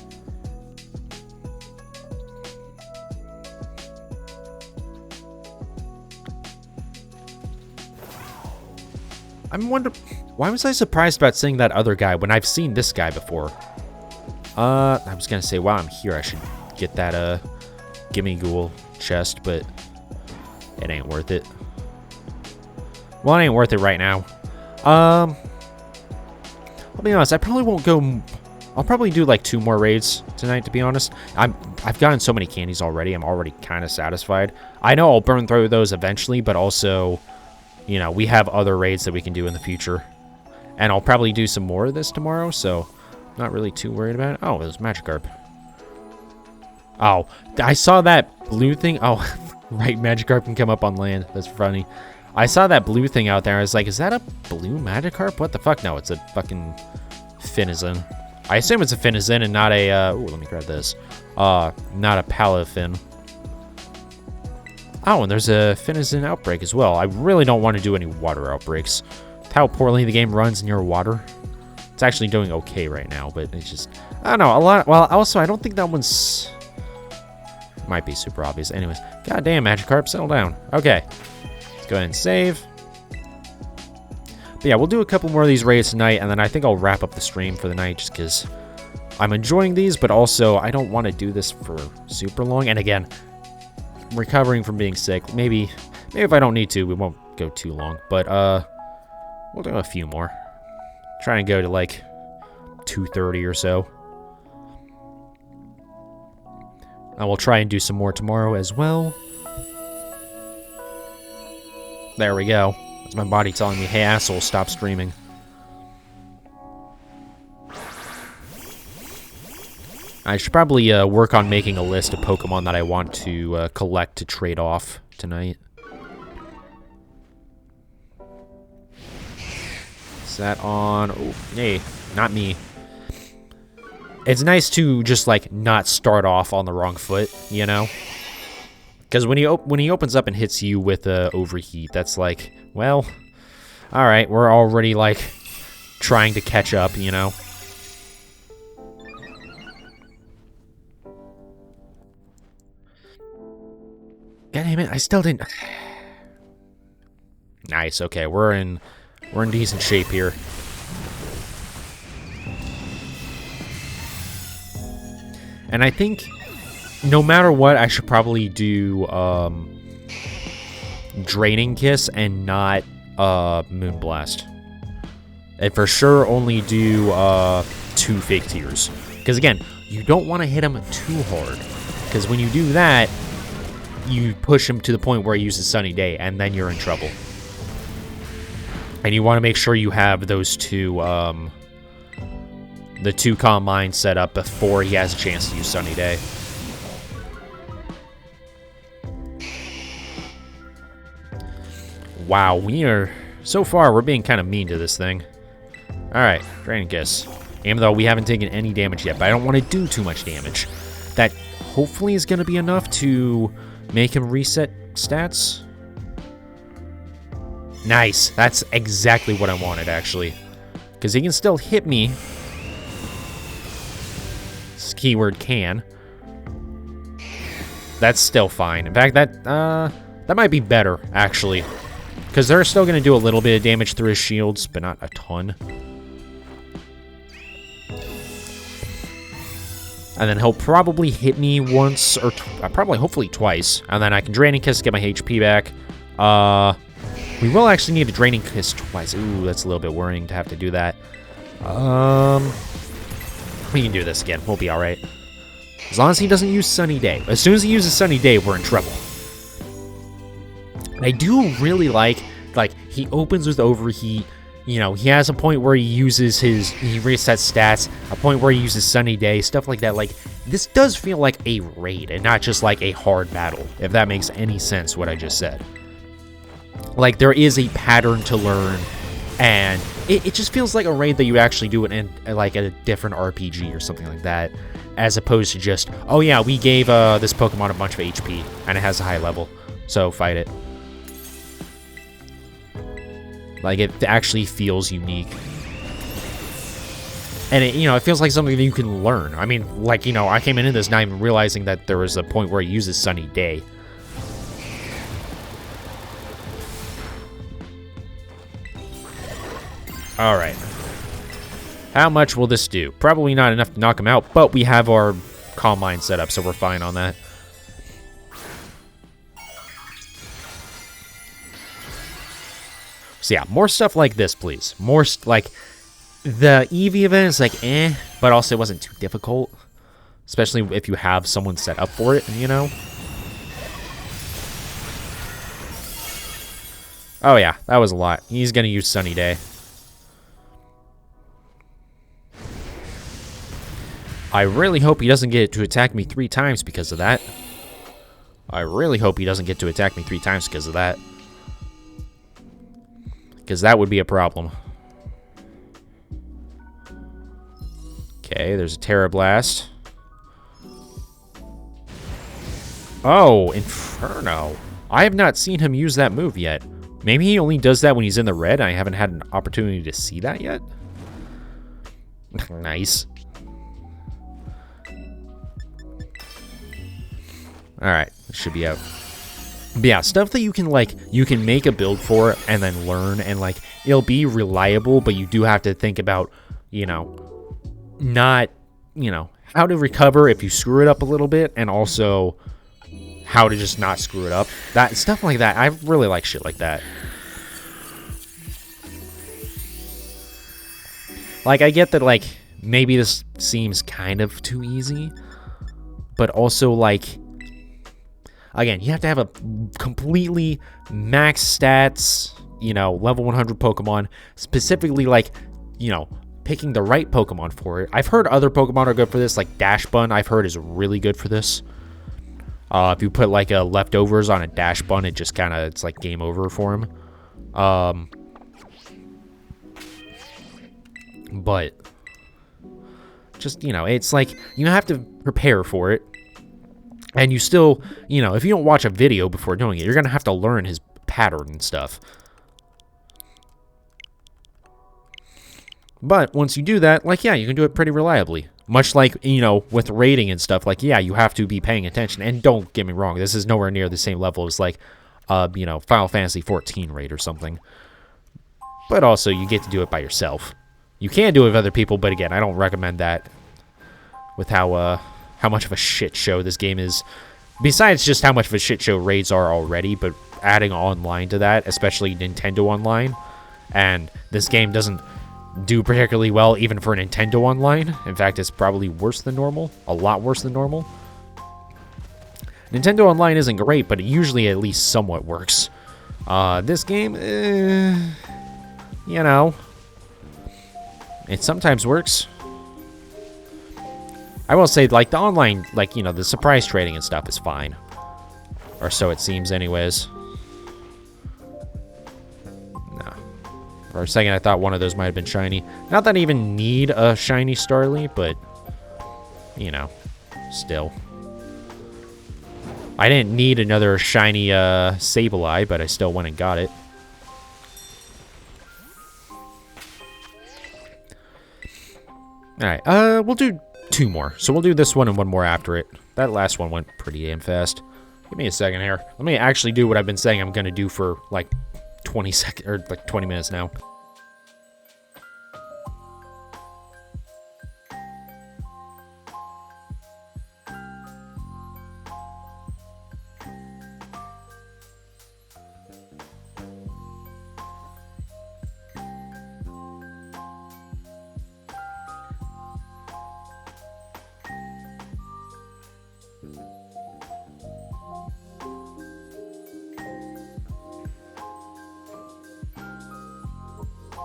I'm wondering, why was I surprised about seeing that other guy when I've seen this guy before? I was gonna say, while I'm here, I should get that, Gimme Ghoul chest, but it ain't worth it. Well, it ain't worth it right now. I'll be honest, I probably won't go, I'll probably do, like, 2 more raids tonight, to be honest. I've gotten so many candies already, I'm already kind of satisfied. I know I'll burn through those eventually, but also, you know, we have other raids that we can do in the future. And I'll probably do some more of this tomorrow, so not really too worried about it. Oh, there's Magikarp. Oh, I saw that blue thing. Oh, right, Magikarp can come up on land. That's funny. I saw that blue thing out there. I was like, is that a blue Magikarp? What the fuck? No, it's a fucking Finizen. I assume it's a Finizen and not a, ooh, let me grab this. Not a Palafin. Oh, and there's a Finizen outbreak as well. I really don't want to do any water outbreaks. With how poorly the game runs near water. It's actually doing okay right now, but it's just, I don't know, a lot. Well, also, I don't think that one's, might be super obvious. Anyways, goddamn, Magikarp, settle down. Okay, let's go ahead and save. But yeah, we'll do a couple more of these raids tonight, and then I think I'll wrap up the stream for the night, just because I'm enjoying these, but also I don't want to do this for super long. And again, recovering from being sick. Maybe if I don't need to, we won't go too long. But we'll do a few more. Try and go to like 2:30 or so. And we'll try and do some more tomorrow as well. There we go. That's my body telling me, hey asshole, stop streaming. I should probably work on making a list of Pokemon that I want to collect to trade off tonight. Is that on? Oh, hey, not me. It's nice to just like not start off on the wrong foot, you know? Because when he opens up and hits you with overheat, that's like, well, all right, we're already like trying to catch up, you know? God damn it, I still didn't. Nice. Okay, we're in decent shape here. And I think no matter what, I should probably do Draining Kiss and not Moonblast. And for sure only do 2 Fake Tears. Because again, you don't want to hit him too hard. Because when you do that, you push him to the point where he uses Sunny Day, and then you're in trouble. And you want to make sure you have those two, the 2 Calm Minds set up before he has a chance to use Sunny Day. Wow, so far, we're being kind of mean to this thing. Alright, Draining Kiss. Even though we haven't taken any damage yet, but I don't want to do too much damage. That hopefully is going to be enough to make him reset stats. Nice. That's exactly what I wanted, actually. Because he can still hit me. This keyword can. That's still fine. In fact, that might be better, actually. Because they're still going to do a little bit of damage through his shields, but not a ton. And then he'll probably hit me once, or hopefully twice. And then I can Draining Kiss to get my HP back. We will actually need a Draining Kiss twice. Ooh, that's a little bit worrying to have to do that. We can do this again. We'll be alright. As long as he doesn't use Sunny Day. As soon as he uses Sunny Day, we're in trouble. I do really like, he opens with Overheat. You know, he has a point where he resets stats, a point where he uses Sunny Day, stuff like that. Like, this does feel like a raid and not just like a hard battle, if that makes any sense, what I just said. Like, there is a pattern to learn, and it just feels like a raid that you actually do it in, like, a different RPG or something like that, as opposed to just, oh yeah, we gave this Pokemon a bunch of HP, and it has a high level, so fight it. Like, it actually feels unique. And, it feels like something that you can learn. I mean, like, I came into this not even realizing that there was a point where he uses Sunny Day. Alright. How much will this do? Probably not enough to knock him out, but we have our Calm Mind set up, so we're fine on that. So yeah, more stuff like this, please. More, like, the Eevee event is like, but also it wasn't too difficult. Especially if you have someone set up for it, Oh yeah, that was a lot. He's gonna use Sunny Day. I really hope he doesn't get to attack me 3 times because of that. I really hope he doesn't get to attack me 3 times because of that. Because that would be a problem. Okay, there's a Terra Blast. Oh, Inferno. I have not seen him use that move yet. Maybe he only does that when he's in the red. I haven't had an opportunity to see that yet. Nice. Alright, should be out. But yeah, stuff that you can make a build for and then learn, and it'll be reliable, but you do have to think about, not, how to recover if you screw it up a little bit, and also how to just not screw it up. That stuff like that, I really like shit like that. Like, I get that, maybe this seems kind of too easy, but also, again, you have to have a completely max stats, level 100 Pokemon, specifically, picking the right Pokemon for it. I've heard other Pokemon are good for this, like Dash Bun, I've heard is really good for this. If you put, a leftovers on a Dash Bun, it just kind of, it's game over for him. But, just, it's you have to prepare for it. And you still, if you don't watch a video before doing it, you're going to have to learn his pattern and stuff. But once you do that, yeah, you can do it pretty reliably. Much like, with rating and stuff, yeah, you have to be paying attention. And don't get me wrong, this is nowhere near the same level as, Final Fantasy 14 raid or something. But also, you get to do it by yourself. You can do it with other people, but again, I don't recommend that with how much of a shit show this game is. Besides just how much of a shit show raids are already, but adding online to that, especially Nintendo Online, and this game doesn't do particularly well even for Nintendo Online. In fact, it's probably worse than normal. A lot worse than normal. Nintendo Online isn't great, but it usually at least somewhat works. This game, it sometimes works. I will say, the online, the surprise trading and stuff is fine. Or so it seems anyways. No. For a second, I thought one of those might have been shiny. Not that I even need a shiny Starly, but, still. I didn't need another shiny Sableye, but I still went and got it. Alright, we'll do 2 more. So we'll do this one and 1 more after it. That last one went pretty damn fast. Give me a second here. Let me actually do what I've been saying I'm going to do for 20 seconds or 20 minutes now.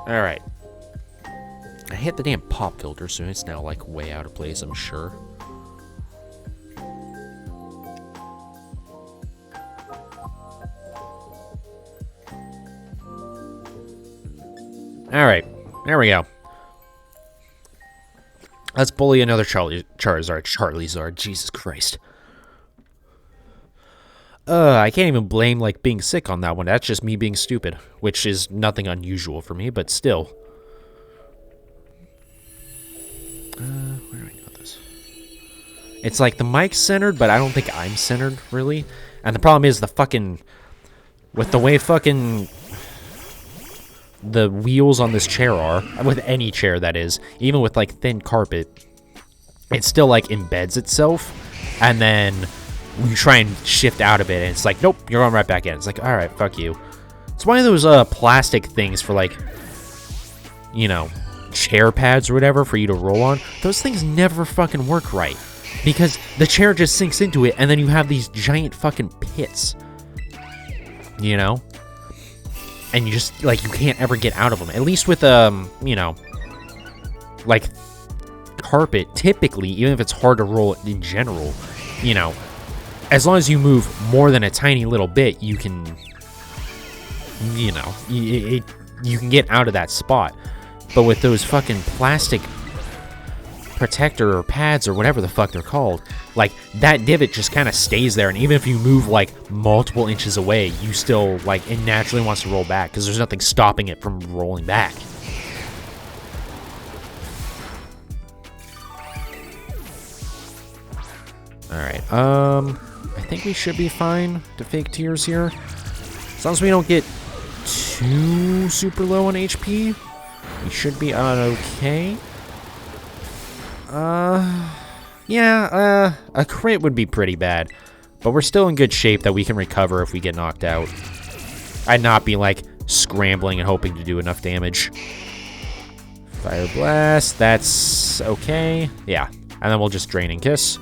Alright. I hit the damn pop filter, so it's now, like, way out of place, I'm sure. Alright. There we go. Let's bully another Charizard. Jesus Christ. I can't even blame, like, being sick on that one. That's just me being stupid, which is nothing unusual for me, but still. Where do I go with this? It's like the mic's centered, but I don't think I'm centered, really. And the problem is the fucking... With the way fucking... the wheels on this chair are, with any chair that is, even with like thin carpet, it still like embeds itself, and then you try and shift out of it and it's like, nope, you're going right back in. It's like, all right, fuck you. It's one of those plastic things for like, you know, chair pads or whatever for you to roll on. Those things never fucking work right because the chair just sinks into it and then you have these giant fucking pits, you know? And you just, like, you can't ever get out of them. At least with, you know, like, carpet, typically, even if it's hard to roll in general, you know, as long as you move more than a tiny little bit, you can, you know, you can get out of that spot. But with those fucking plastic protector or pads or whatever the fuck they're called, like, that divot just kind of stays there, and even if you move, like, multiple inches away, you still, like, it naturally wants to roll back, because there's nothing stopping it from rolling back. Alright, I think we should be fine to fake tears here. As long as we don't get too super low on HP, we should be okay. Yeah, a crit would be pretty bad, but we're still in good shape that we can recover if we get knocked out. I'd not be, like, scrambling and hoping to do enough damage. Fire Blast, that's okay. Yeah, and then we'll just Drain and Kiss.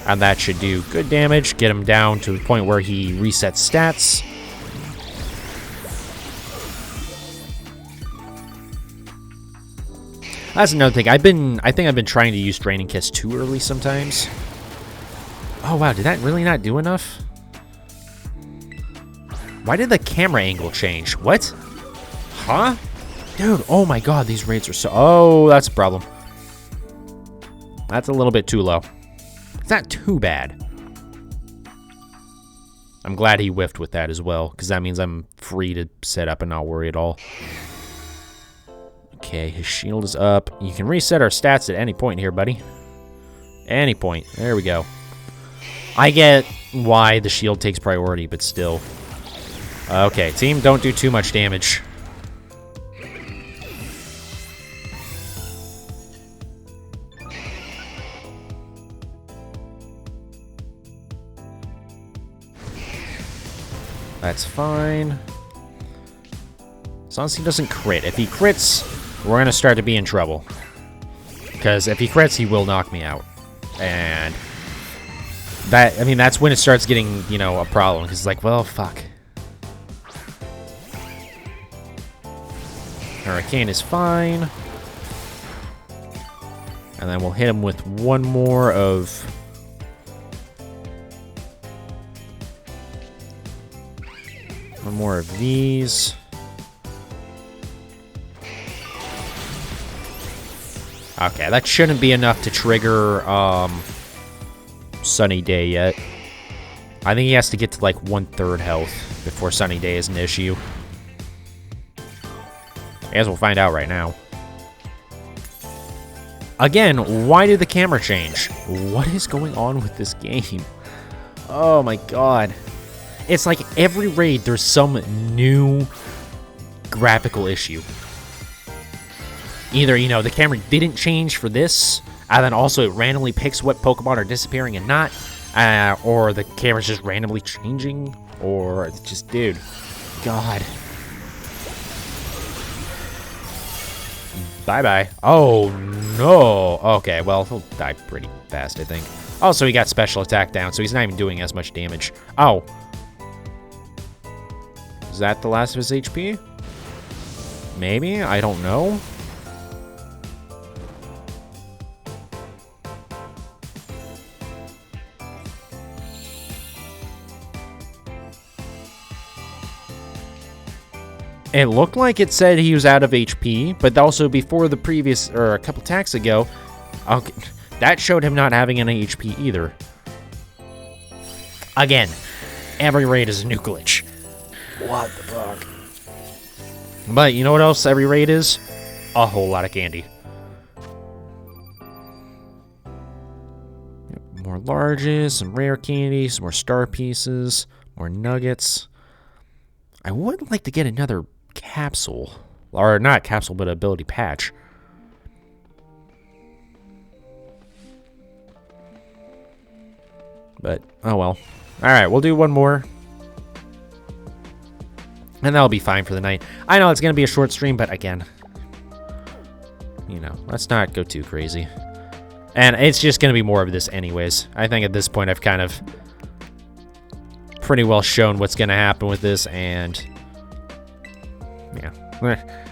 And that should do good damage, get him down to the point where he resets stats. That's another thing. I think I've been trying to use Drain and Kiss too early sometimes. Oh wow, did that really not do enough? Why did the camera angle change? What? Huh? Dude, oh my god, these raids are so... Oh, that's a problem. That's a little bit too low. It's not too bad. I'm glad he whiffed with that as well, because that means I'm free to set up and not worry at all. Okay, his shield is up. You can reset our stats at any point here, buddy. Any point. There we go. I get why the shield takes priority, but still. Okay, team, don't do too much damage. That's fine. As long as he doesn't crit. If he crits, we're going to start to be in trouble. Because if he crits, he will knock me out. And that, I mean, that's when it starts getting, you know, a problem. Because it's like, well, fuck. Hurricane is fine. And then we'll hit him with one more of... one more of these. Okay, that shouldn't be enough to trigger Sunny Day yet. I think he has to get to like 1/3 health before Sunny Day is an issue. I guess we'll find out right now. Again, why did the camera change? What is going on with this game? Oh my god. It's like every raid there's some new graphical issue. Either, you know, the camera didn't change for this, and then also it randomly picks what Pokemon are disappearing and not, or the camera's just randomly changing, or it's just, dude, God. Bye-bye. Oh, no. Okay, well, he'll die pretty fast, I think. Also, he got special attack down, so he's not even doing as much damage. Oh. Is that the last of his HP? Maybe? I don't know. It looked like it said he was out of HP, but also before the previous, or a couple attacks ago, okay, that showed him not having any HP either. Again, every raid is a new glitch. What the fuck? But you know what else every raid is? A whole lot of candy. More larges, some rare candy, some more star pieces, more nuggets. I would like to get another capsule. Or not capsule, but ability patch. But, oh well. Alright, we'll do one more. And that'll be fine for the night. I know it's going to be a short stream, but again, you know, let's not go too crazy. And it's just going to be more of this anyways. I think at this point I've kind of pretty well shown what's going to happen with this, and yeah,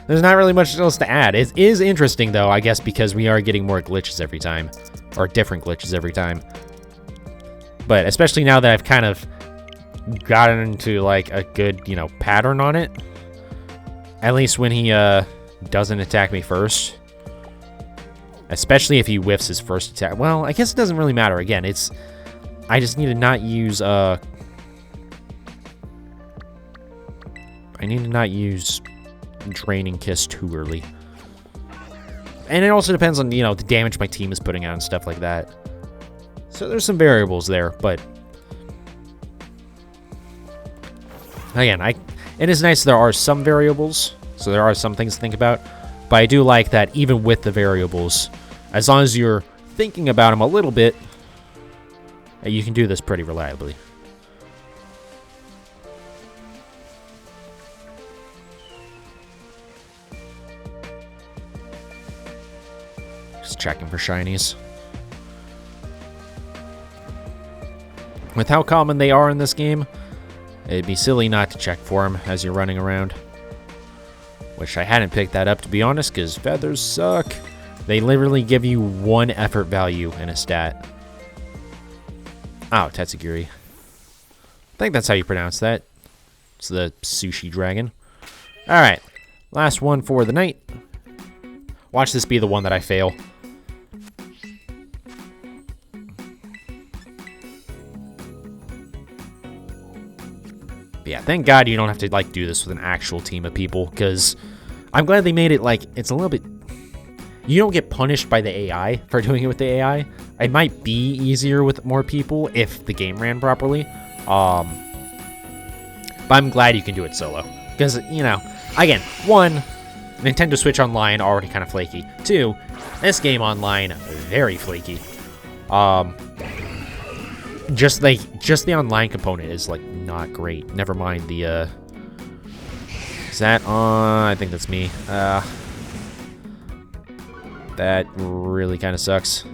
there's not really much else to add. It is interesting, though, I guess, because we are getting more glitches every time, or different glitches every time. But especially now that I've kind of gotten into, like, a good, you know, pattern on it. At least when he doesn't attack me first. Especially if he whiffs his first attack. Well, I guess it doesn't really matter. Again, it's... I just need to not use, I need to not use Draining Kiss too early. And it also depends on, you know, the damage my team is putting out and stuff like that. So there's some variables there, but... Again, it is nice there are some variables, so there are some things to think about. But I do like that even with the variables, as long as you're thinking about them a little bit, you can do this pretty reliably. Just checking for shinies. With how common they are in this game, it'd be silly not to check for them as you're running around. Wish I hadn't picked that up, to be honest, because feathers suck. They literally give you 1 effort value in a stat. Oh, Tetsugiri. I think that's how you pronounce that. It's the sushi dragon. Alright, last one for the night. Watch this be the one that I fail. Yeah, thank God you don't have to, like, do this with an actual team of people, because I'm glad they made it, like, it's a little bit... You don't get punished by the AI for doing it with the AI. It might be easier with more people if the game ran properly. But I'm glad you can do it solo. Because, you know, again, 1, Nintendo Switch Online, already kind of flaky. 2, this game online, very flaky. Just the online component is, like, not great. Never mind the, is that on? I think that's me. That really kind of sucks.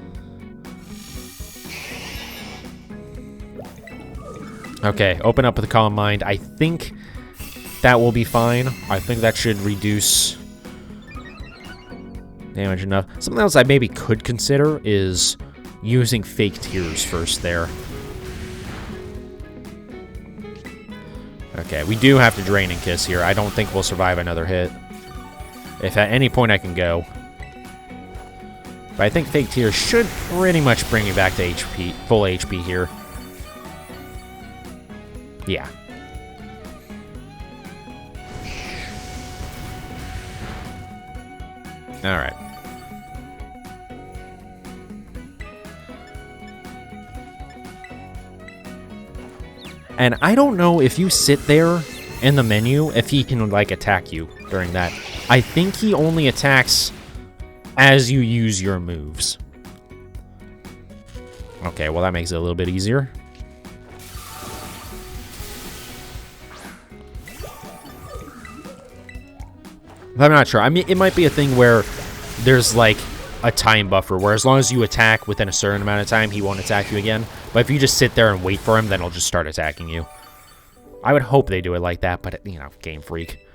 Okay, open up with a calm mind. I think that will be fine. I think that should reduce damage enough. Something else I maybe could consider is using fake tears first there. Okay, we do have to Drain and Kiss here. I don't think we'll survive another hit. If at any point I can go. But I think Fake Tears should pretty much bring me back to HP, full HP here. Yeah. Alright. And I don't know if you sit there in the menu, if he can, like, attack you during that. I think he only attacks as you use your moves. Okay, well, that makes it a little bit easier. I'm not sure. I mean, it might be a thing where there's, like, a time buffer, where as long as you attack within a certain amount of time, he won't attack you again. But if you just sit there and wait for him, then he'll just start attacking you. I would hope they do it like that, but, you know, Game Freak.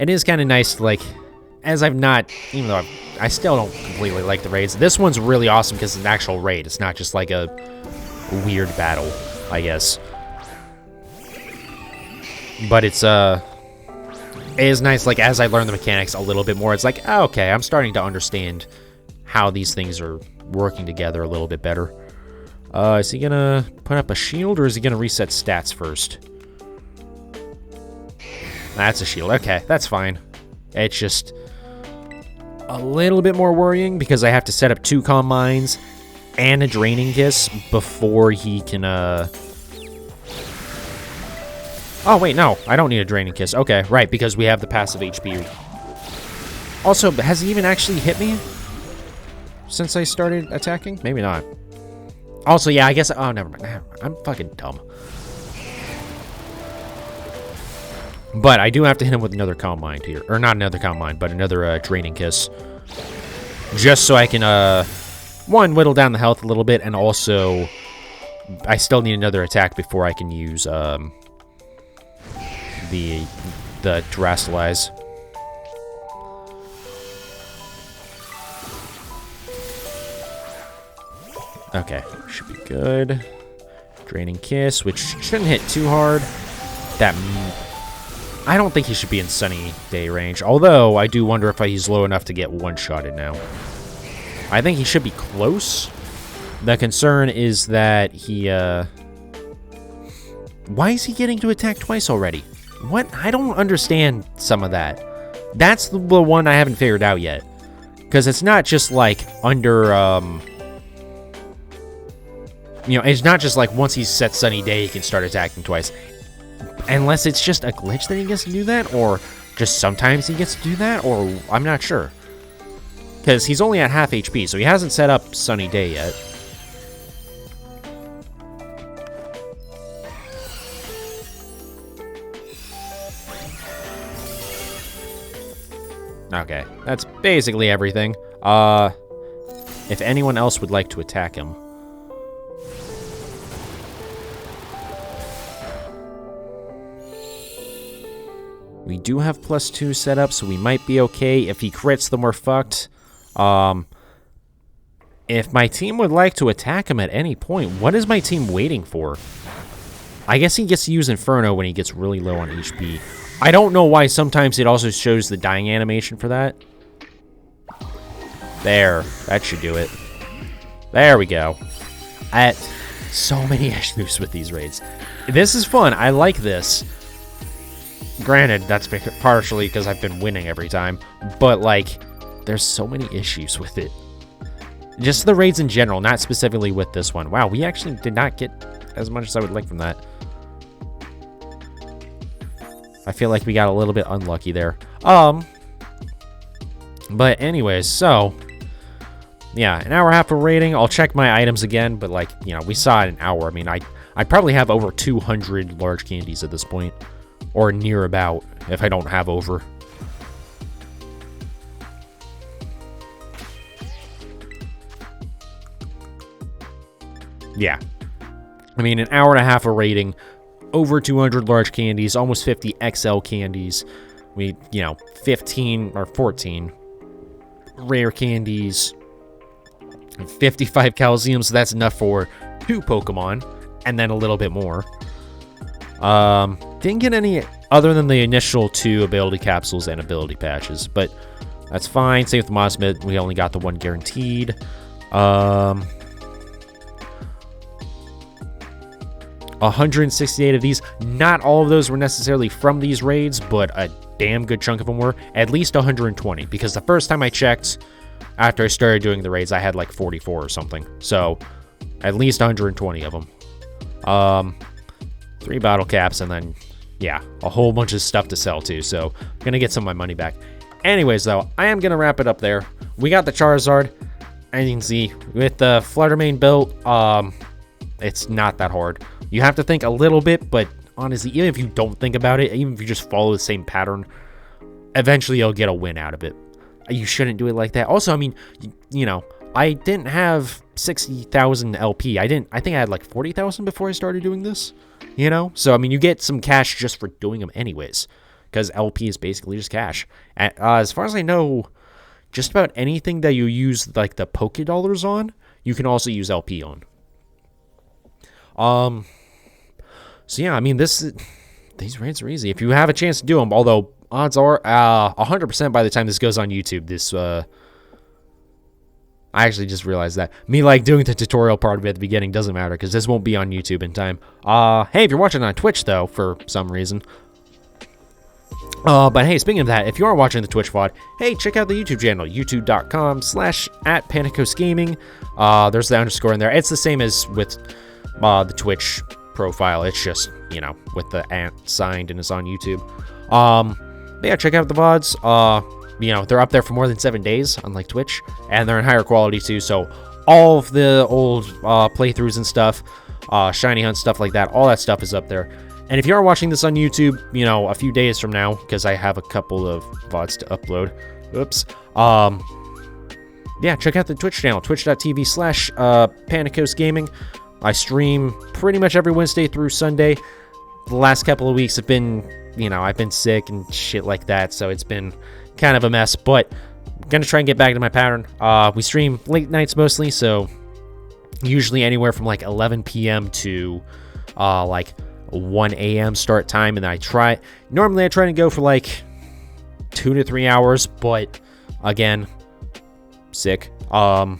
it is kind of nice to, like, as I've not, even though I still don't completely like the raids, this one's really awesome because it's an actual raid. It's not just like a weird battle, I guess. But it is nice, like, as I learn the mechanics a little bit more, it's like, oh, okay, I'm starting to understand how these things are working together a little bit better. Is he gonna put up a shield, or is he gonna reset stats first? That's a shield. Okay, that's fine. It's just a little bit more worrying because I have to set up 2 calm mines and a draining kiss before he can, Oh, wait, no. I don't need a draining kiss. Okay, right, because we have the passive HP. Also, has he even actually hit me since I started attacking? Maybe not. Also, yeah, I guess... Oh, never mind. I'm fucking dumb. But I do have to hit him with another calm mind here. Or not another calm mind, but another draining kiss. Just so I can, one, whittle down the health a little bit, and also I still need another attack before I can use, the Terrastalize. Okay, should be good. Draining Kiss, which shouldn't hit too hard. I don't think he should be in Sunny Day range, although I do wonder if he's low enough to get one-shotted now. I think he should be close. The concern is that he, why is he getting to attack twice already? What? I don't understand some of that. That's the one I haven't figured out yet. Because it's not just, like, under, you know, it's not just like once he's set Sunny Day, he can start attacking twice. Unless it's just a glitch that he gets to do that, or just sometimes he gets to do that, or I'm not sure. Because he's only at half HP, so he hasn't set up Sunny Day yet. Okay, that's basically everything. If anyone else would like to attack him. We do have +2 set up, so we might be okay. If he crits, then we're fucked. If my team would like to attack him at any point, what is my team waiting for? I guess he gets to use Inferno when he gets really low on HP. I don't know why sometimes it also shows the dying animation for that. There. That should do it. There we go. So many issues with these raids. This is fun. I like this. Granted, that's partially because I've been winning every time, but, like, there's so many issues with it. Just the raids in general, not specifically with this one. Wow, we actually did not get as much as I would like from that. I feel like we got a little bit unlucky there. But anyways, so, yeah, an hour and a half of raiding. I'll check my items again, but, like, you know, we saw it an hour. I mean, I probably have over 200 large candies at this point. Or near about, if I don't have over. Yeah. I mean, an hour and a half of raiding, over 200 large candies, almost 50 XL candies. We, you know, 15 or 14 rare candies, 55 calcium, so that's enough for 2 Pokemon, and then a little bit more. Didn't get any other than the initial 2 ability capsules and ability patches, but that's fine. Same with Mosmith, we only got the 1 guaranteed. 168 of these. Not all of those were necessarily from these raids, but a damn good chunk of them were. At least 120, because the first time I checked, after I started doing the raids, I had like 44 or something. So, at least 120 of them. 3 bottle caps, and then, yeah, a whole bunch of stuff to sell too, so I'm gonna get some of my money back. Anyways, though, I am gonna wrap it up there. We got the Charizard, as you can see, with the Fluttermane built, it's not that hard. You have to think a little bit, but honestly, even if you don't think about it, even if you just follow the same pattern, eventually you'll get a win out of it. You shouldn't do it like that. Also, I mean, you know, I didn't have 60,000 LP. I think I had like 40,000 before I started doing this. You know? So, I mean, you get some cash just for doing them anyways. because LP is basically just cash. As far as I know, just about anything that you use like the Poké Dollars on, you can also use LP on. So yeah, I mean, these raids are easy if you have a chance to do them. Although odds are 100% by the time this goes on YouTube, this I actually just realized that me like doing the tutorial part of it at the beginning doesn't matter because this won't be on YouTube in time. Hey, if you're watching on Twitch though, for some reason. But hey, speaking of that, if you are watching the Twitch VOD, hey, check out the YouTube channel, youtube.com/@PanicosGaming. There's the underscore in there. It's the same as with the Twitch profile. It's just, you know, with the ant signed and it's on YouTube. But yeah, check out the VODs. You know, they're up there for more than 7 days, unlike Twitch, and they're in higher quality too. So all of the old playthroughs and stuff, shiny hunt stuff like that, all that stuff is up there. And if you are watching this on YouTube, you know, a few days from now, because I have a couple of VODs to upload. Oops. Yeah, check out the Twitch channel, twitch.tv/PanicosGaming. I stream pretty much every Wednesday through Sunday. The last couple of weeks have been, you know, I've been sick and shit like that, so it's been kind of a mess, but I'm gonna try and get back to my pattern. We stream late nights mostly, so usually anywhere from like 11 p.m. to like 1 a.m. start time, and then normally I try to go for like 2 to 3 hours, but again, sick. Oh,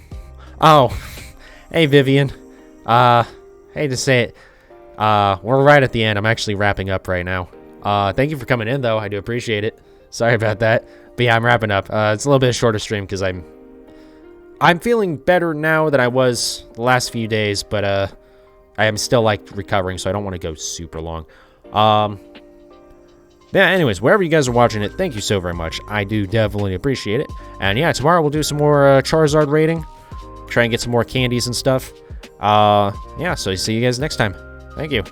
hey Vivian. Hate to say it. We're right at the end. I'm actually wrapping up right now. Thank you for coming in though. I do appreciate it. Sorry about that. But yeah, I'm wrapping up. It's a little bit shorter stream because I'm feeling better now than I was the last few days, but I am still like recovering, so I don't want to go super long. Yeah, anyways, wherever you guys are watching it, thank you so very much. I do definitely appreciate it. And yeah, tomorrow we'll do some more Charizard raiding. Try and get some more candies and stuff. Yeah, so see you guys next time. Thank you.